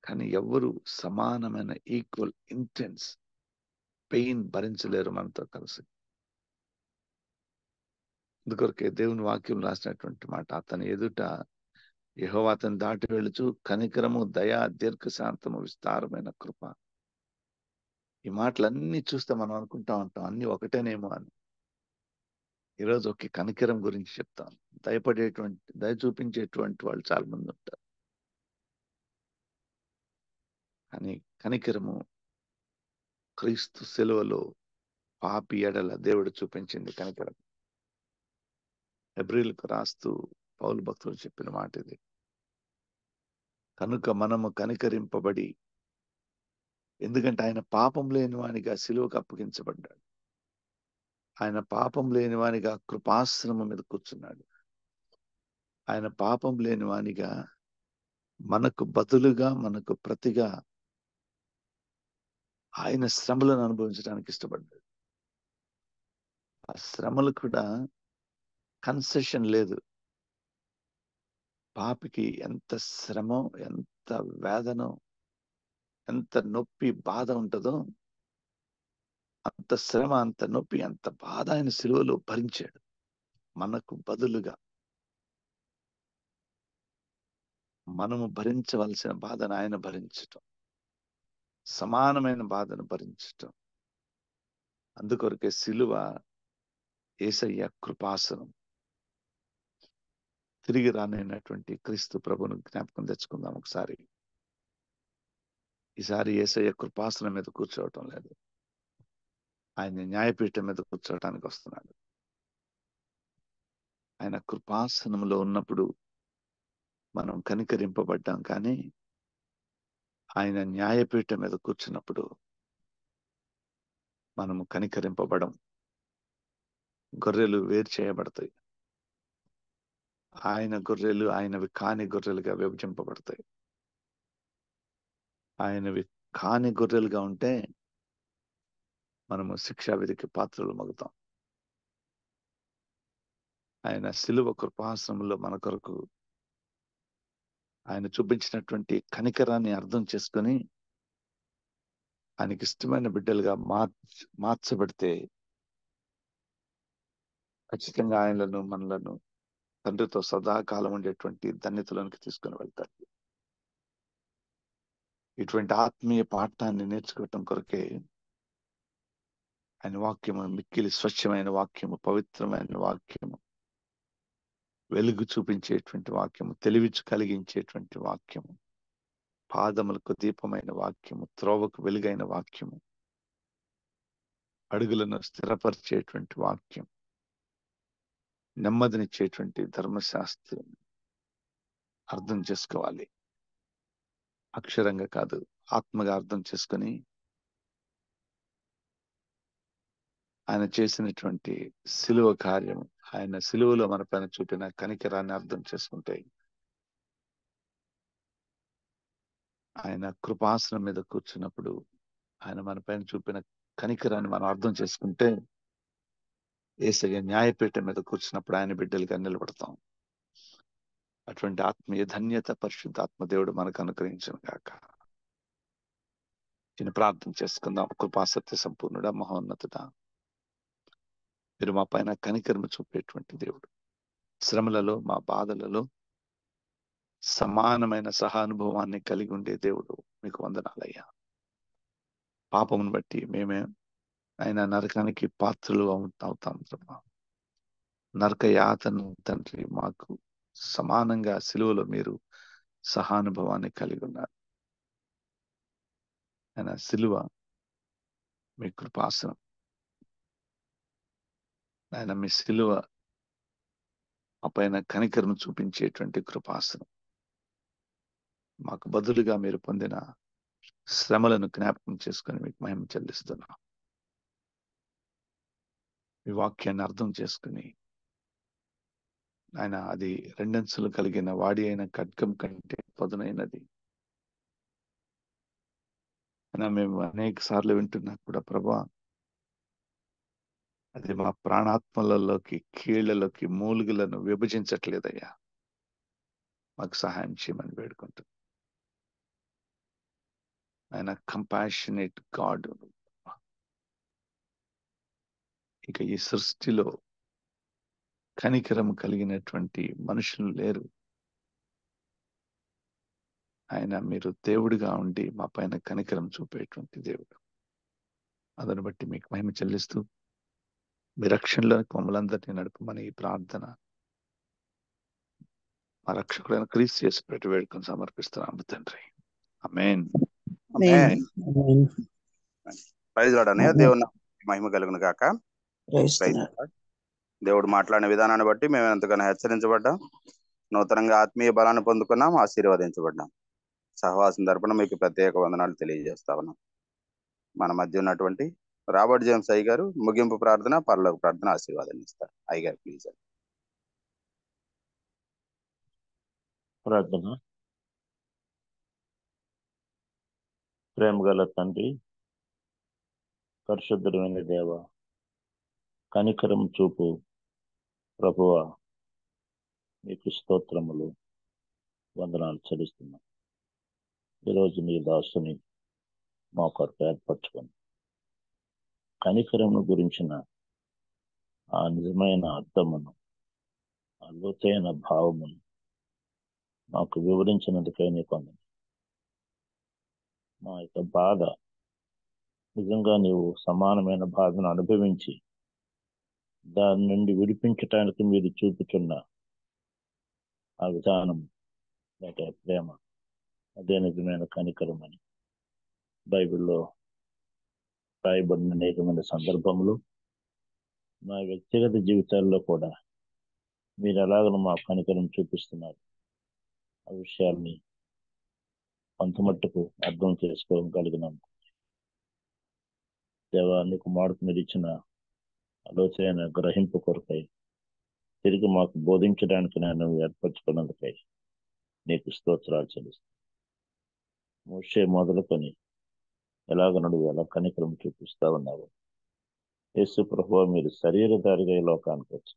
కానీ ఎవ్వరు సమానమైన ఈక్వల్ ఇంటెన్స్ పెయిన్ భరించలేరు మనతో కలిసి. అందుకొరకే దేవుని వాక్యం రాసినటువంటి మాట, అతని ఎదుట యెహోవా అతన్ని దాటి వెళుచు కనికరము, దయ, దీర్ఘశాంతము, విస్తారమైన కృప. ఈ మాటలన్నీ చూస్తే మనం అనుకుంటా ఉంటాం అన్ని ఒకటేనేమో అని. ఈరోజు ఒక కనికరం గురించి చెప్తాను. దయ చూపించేటువంటి వాళ్ళు చాలా మంది ఉంటారు. కానీ కనికరము క్రీస్తు శిలువలో పాపి ఎడల దేవుడు చూపించింది కనికరం. హెబ్రీయులకు రాస్తూ పౌలు భక్తుడు చెప్పిన మాట ఇది. కనుక మనము కనికరింపబడి, ఎందుకంటే ఆయన పాపం లేని వానిగా శిలువకు అప్పగించబడ్డాడు. ఆయన పాపం లేని వానిగా కృపాసనము మీద కూర్చున్నాడు. ఆయన పాపం లేని వానిగా మనకు బదులుగా, మనకు ప్రతిగా ఆయన శ్రమలను అనుభవించడానికి ఇష్టపడ్డాడు. ఆ శ్రమలు కూడా కన్సెషన్ లేదు. పాపికి ఎంత శ్రమో, ఎంత వేదనో, ఎంత నొప్పి, బాధ ఉంటుందో అంత శ్రమ, అంత నొప్పి, అంత బాధ ఆయన శిలువలో భరించాడు మనకు బదులుగా. మనము భరించవలసిన బాధను ఆయన భరించటం, సమానమైన బాధను భరించటం. అందుకొరకే శిలువ యేసయ్య కృపాసనం. తిరిగి రానైనటువంటి క్రీస్తు ప్రభును జ్ఞాపకం తెచ్చుకుందాం ఒకసారి. ఈసారి యేసయ్య కృపాసనం మీద కూర్చోవటం లేదు, ఆయన న్యాయపీఠం మీద కూర్చోవటానికి వస్తున్నాడు. ఆయన కృపాసనంలో ఉన్నప్పుడు మనం కనికరింపబడ్డాం, కానీ ఆయన న్యాయపీఠం మీద కూర్చున్నప్పుడు మనము కనికరింపబడం. గొర్రెలు వేరు చేయబడతాయి. ఆయన గొర్రెలు ఆయనవి కాని గొర్రెలుగా విభజింపబడతాయి. ఆయనవి కాని గొర్రెలుగా ఉంటే మనము శిక్షా విధికి పాత్రలు మగుతాం. ఆయన శిలువ కృపాసనంలో మన కొరకు ఆయన చూపించినటువంటి కనికరాన్ని అర్థం చేసుకొని ఆయనకి ఇష్టమైన బిడ్డలుగా మార్చబడితే ఖచ్చితంగా ఆయనలను, మనలను తండ్రితో సదాకాలం ఉండేటువంటి ధన్యతలోనికి తీసుకొని వెళ్తారు. ఇటువంటి ఆత్మీయ పాఠాన్ని నేర్చుకోవటం కొరకే ఆయన వాక్యము మిక్కిలి స్వచ్ఛమైన వాక్యము, పవిత్రమైన వాక్యము, వెలుగు చూపించేటువంటి వాక్యము, తెలివి కలిగించేటువంటి వాక్యము, పాదములకు దీపమైన వాక్యము, త్రోవకు వెలుగైన వాక్యము, అడుగులను స్థిరపరిచేటువంటి వాక్యం, నెమ్మదినిచ్చేటువంటి ధర్మశాస్త్రం అర్థం చేసుకోవాలి. అక్షరంగా కాదు, ఆత్మగా అర్థం చేసుకొని ఆయన చేసినటువంటి శిలువ కార్యం, ఆయన శిలువలో మన పైన చూపిన కనికరాన్ని అర్థం చేసుకుంటే, ఆయన కృపాసనం మీద కూర్చున్నప్పుడు ఆయన మన పైన చూపిన కనికరాన్ని మనం అర్థం చేసుకుంటే, యేసయ్య న్యాయపీఠం మీద కూర్చున్నప్పుడు ఆయన బిడ్డలుగా నిలబడతాం. అటువంటి ఆత్మీయ ధన్యత పరిశుద్ధాత్మ దేవుడు మనకు అనుగ్రహించును గాక. నేను ప్రార్థన చేసుకుందాం. కృపాసత్య సంపూర్ణుడా, మహోన్నతుడా, మీరు మా పైన కనికరము చూపేటువంటి దేవుడు. శ్రమలలో, మా బాధలలో సమానమైన సహానుభవాన్ని కలిగి ఉండే దేవుడు, మీకు వందనాలయ్యా. పాపమును బట్టి మేమే ఆయన నరకానికి పాత్రలు అవుతాం ప్రభా. నరక యాతను తండ్రి మాకు సమానంగా సిలువలో మీరు సహానుభవాన్ని కలిగి ఉన్నారు. ఆయన సిలువ మీ కృపాసనం. ఆయన మీ సిలువ ఆ పైన కనికరము చూపించేటువంటి కృపాసనం. మాకు బదులుగా మీరు పొందిన శ్రమలను జ్ఞాపకం చేసుకొని మీకు మహిమ చెల్లిస్తున్నాం. మీ వాక్యాన్ని అర్థం చేసుకుని ఆయన అది రెండంచులు కలిగిన వాడి అయిన ఖడ్గం కంటే పదునైనది అయినా మేము అనేక సార్లు వింటున్నా కూడా ప్రభా, అది మా ప్రాణాత్మలలోకి, కీళ్లలోకి, మూలుగులను విభజించట్లేదయ్యా. మాకు సహాయం చేయమని వేడుకుంటున్నాం. ఆయన కంపాషనేట్ గాడ్. ఇక ఈ సృష్టిలో కనికరం కలిగినటువంటి మనుషులు లేరు. ఆయన మీరు దేవుడిగా ఉండి మా పైన కనికరం చూపేటువంటి దేవుడు. అదని బట్టి మీకు మహిమ చెల్లిస్తూ మీ రక్షణలోకి మమ్మల్ందరినీ నడుపమని ఈ ప్రార్థన మా రక్షకుడైన క్రీస్తు చేసి పెట్టి వేడుకొని సమర్పిస్తున్నాము తండ్రి. ఆమేన్. ఆమేన్. ఆమేన్. ప్రైజ్ లార్డ్ అన్నయ్య. దేవుని నామానికి మహిమ కలుగును గాక. Praise the praise Lord. Lord. దేవుడు మాట్లాడిన విధానాన్ని బట్టి మేము ఎంతగానో హెచ్చరించబడ్డాం, నూతనంగా ఆత్మీయ బలాన్ని పొందుకున్నాం, ఆశీర్వదించబడ్డాం. సహవాసం తరపున మీకు ప్రత్యేక వందనాలు తెలియజేస్తా ఉన్నాం. మన మధ్య ఉన్నటువంటి రాబర్ట్ జేమ్స్ అయ్య గారు ముగింపు ప్రార్థన, పరలోక ప్రార్థన ఆశీర్వాదాన్ని ఇస్తారు. అయ్య గారు ప్లీజ్. ప్రార్థన. ప్రేమ గల తండ్రి, పరిశుద్ధమైన దేవ, కనికరం చూపు ప్రభువ, మీకు స్తోత్రములు, వందనాలు చెల్లిస్తున్నాం. ఈరోజు నీ దాసుని మా కొరకు ఏర్పరచుకొని కనికరము గురించిన ఆ నిజమైన అర్థమును, ఆ లోతైన భావమును మాకు వివరించినందుకై నీకు వందనాలు. మా యొక్క బాధ, నిజంగా నీవు సమానమైన బాధను అనుభవించి దాని నుండి విడిపించటానికి మీరు చూపుతున్న ఆ విధానం, లేక ప్రేమ, అదే నిజమైన కనికరం అని బైబిల్లో రాయబడిన అనేకమైన సందర్భములు, మా వ్యక్తిగత జీవితాల్లో కూడా మీరు ఎలాగనో మా కనికరం చూపిస్తున్నారు. ఆ విషయాల్ని కొంతమట్టుకు అర్థం చేసుకోగలిగినాం. దేవాన్ని కుమారుకు మీరు ఇచ్చిన ఆలోచన గ్రహింపు కొరకై తిరిగి మాకు బోధించడానికి నేను ఏర్పరచుకున్నందుకై నీకు స్తోత్రాలు చెల్లిస్తాను. మోషే మొదలుకొని ఎలాగ నువ్వు ఎలా కనికరం చూపిస్తా ఉన్నావు. యేసు ప్రభువా, మీరు శరీరధారిగా ఈ లోకానికి వచ్చి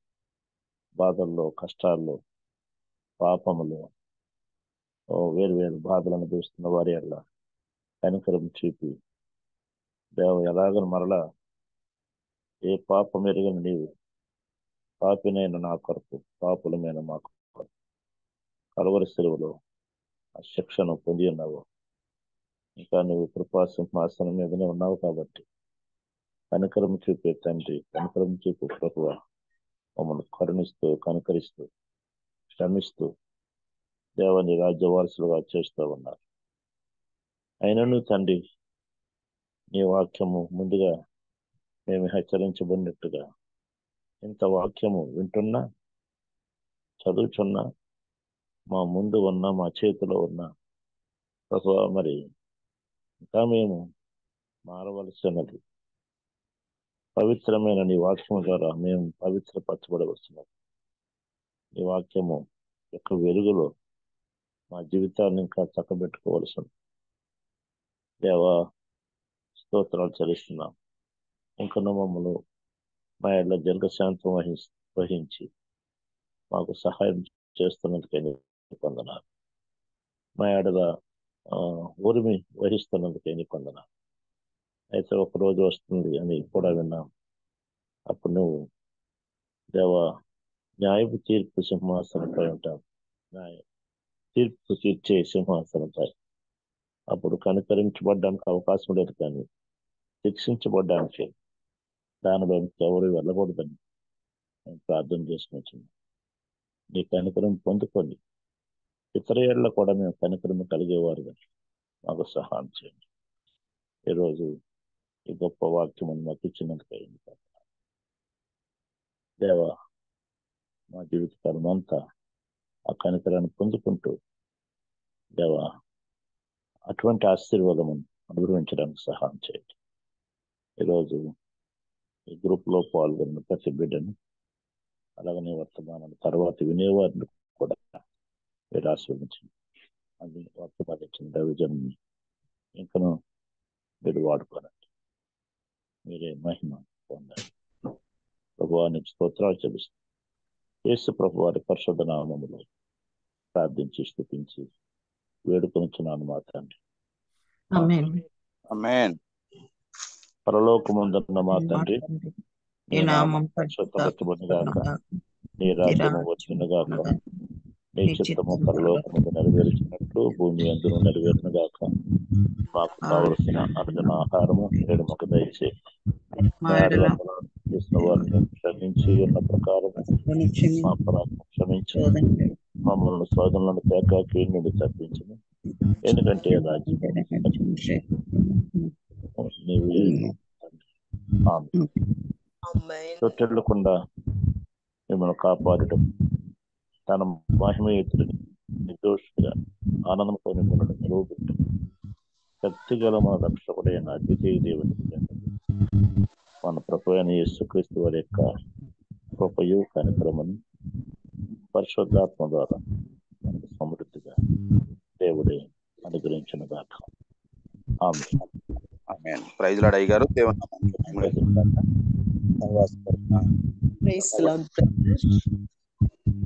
బాధల్లో, కష్టాల్లో, పాపములు, వేరు వేరు బాధలను చూస్తున్న వారి అలా కనికరం చూపి దేవ ఎలాగ మరలా ఏ పాపం ఎరుగని నీవు పాపినైన నా కొరకు, పాపులమైన మా కొరకు కలువరి సెలవులో ఆ శిక్షను పొంది ఉన్నావు. ఇంకా నువ్వు కృపా సింహాసనం మీదనే ఉన్నావు కాబట్టి కనికరం చూపే తండ్రి, కనికరం చూపు ప్రభువా, మమ్మల్ని కరుణిస్తూ, కనికరిస్తూ, క్షమిస్తూ దేవని రాజ్య వారసులుగా చేస్తూ ఉన్నారు. అయినను తండ్రి, నీ వాక్యము ముందుగా మేము హెచ్చరించబడినట్టుగా ఇంత వాక్యము వింటున్నా, చదువుచున్నా, మా ముందు ఉన్న, మా చేతిలో ఉన్న ప్రభువా, మరి ఇంకా మేము మారవలసినది. పవిత్రమైన నీ వాక్యం ద్వారా మేము పవిత్రపరచబడవలసినది. నీ వాక్యము యొక్క వెలుగులో మా జీవితాన్ని ఇంకా చక్కబెట్టుకోవలసింది. దేవా, స్తోత్రాలు చెల్లిస్తున్నాం. ఇంకా మమ్మల్ని మా ఇళ్ళ దీర్ఘశాంతం వహించి మాకు సహాయం చేస్తున్నందుకే నీకు వందనాలు. మా ఏడల ఊరిమి వహిస్తున్నందుకే నీకు వందనాలు. అయితే ఒక రోజు వస్తుంది అని కూడా విన్నాం. అప్పుడు నువ్వు దేవా న్యాయపు తీర్పు సింహాసనంపై ఉంటావు, తీర్పు తీర్చే సింహాసనంపై. అప్పుడు కనికరించబడ్డానికి అవకాశం లేదు, కానీ శిక్షించబడ్డానికి దానిలో ఎవరు వెళ్ళకూడదని నేను ప్రార్థన చేసుకుని నీ కనికరం పొందుకొని ఇతర ఏళ్ళ కూడా మేము కనికరం కలిగేవారుగా మాకు సహాయం చేయండి. ఈరోజు ఈ గొప్ప వాక్యం మాకు ఇచ్చినందుకు దేవా, మా జీవితకాలం అంతా ఆ కనికరాన్ని పొందుకుంటూ దేవా అటువంటి ఆశీర్వాదమును అనుభవించడానికి సహాయం చేయండి. ఈరోజు ఈ గ్రూప్లో పాల్గొన్న ప్రతి బిడ్డను, అలాగనే వర్తమానాన్ని తర్వాత వినేవారిని కూడా మీరు ఆశీర్వదించండి. అది వర్తమానించిన దైవజనాన్ని ఇంకనూ మీరు వాడుకోనండి. మీరే మహిమ పొందండి. ప్రభువానికి స్తోత్రాలు చెల్లిస్తాం. యేసు ప్రభు వారి పరిశుద్ధ నామములో ప్రార్థించి స్తుతించి వేడుకొనుచున్నాను మా తండ్రి. ఆమేన్. ఆమేన్. పరలోకమందున్న మా తండ్రి, నీ నామం పరిశుద్ధపరచబడును గాక, నీ రాజ్యము వచ్చును గాక, నీ చిత్తము పరలోకముందు నెరవేర్చినట్లు భూమి అందును నెరవేరును గాక. మాకు కావలసిన అనుదిన ఆహారము నేడు మాకు దయచేయి. చేసిన వారిని క్షమించి ఉన్న ప్రకారం మా అపరాధం క్షమించి మమ్మల్ని శోధనలను తేక కీడు తప్పించను. ఎందుకంటే తొట్టెళ్లకుండా మిమ్మల్ని కాపాడటం, తన మహిమయుతుడిని నిర్దోషిగా ఆనందంతో మిమ్మల్ని నిలవబెట్టం శక్తిగల మన రక్షకుడైన అద్వితీయ దేవుని మన ప్రభు అయిన యేసుక్రీస్తు వారి యొక్క కృపయు కనికరమని పరిశుద్ధాత్మ ద్వారా మనకు సమృద్ధిగా దేవుడే అనుగ్రహించిన దాకా. ఆమేన్. ప్రైజ్ లార్డ్ అయ్య గారు. దేవుని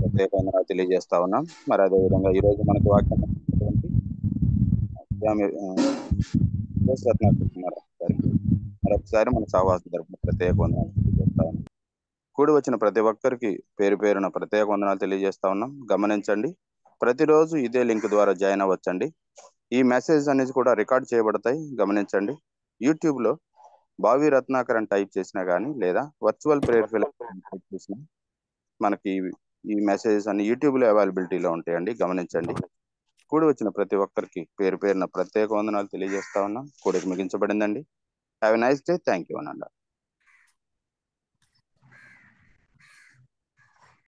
ప్రత్యేకంగా తెలియజేస్తా ఉన్నాం. మరి అదే విధంగా ఈ రోజు మనకి వాక్యం మరొకసారి మన సహవాసం తరపున ప్రత్యేక వందనాలు తెలియజేస్తా ఉన్నాం. కూడి వచ్చిన ప్రతి ఒక్కరికి పేరు పేరున ప్రత్యేక వందనాలు తెలియజేస్తా ఉన్నాం. గమనించండి, ప్రతిరోజు ఇదే లింక్ ద్వారా జాయిన్ అవ్వచ్చండి. ఈ మెసేజ్ అనేది కూడా రికార్డ్ చేయబడతాయి. గమనించండి, యూట్యూబ్ లో బావి రత్నాకర్ అని టైప్ చేసినా కానీ లేదా వర్చువల్ ప్రేయర్ ఫెలోషిప్ టైప్ చేసినా మనకి ఈ మెసేజెస్ అన్ని యూట్యూబ్ లో అవైలబిలిటీలో ఉంటాయండి. గమనించండి. కూడి వచ్చిన ప్రతి ఒక్కరికి పేరు పేరున ప్రత్యేక వందనాలు తెలియజేస్తా ఉన్నాం. కూడికి ముగించబడిందండి. Have a nice day. Thank you అనండి.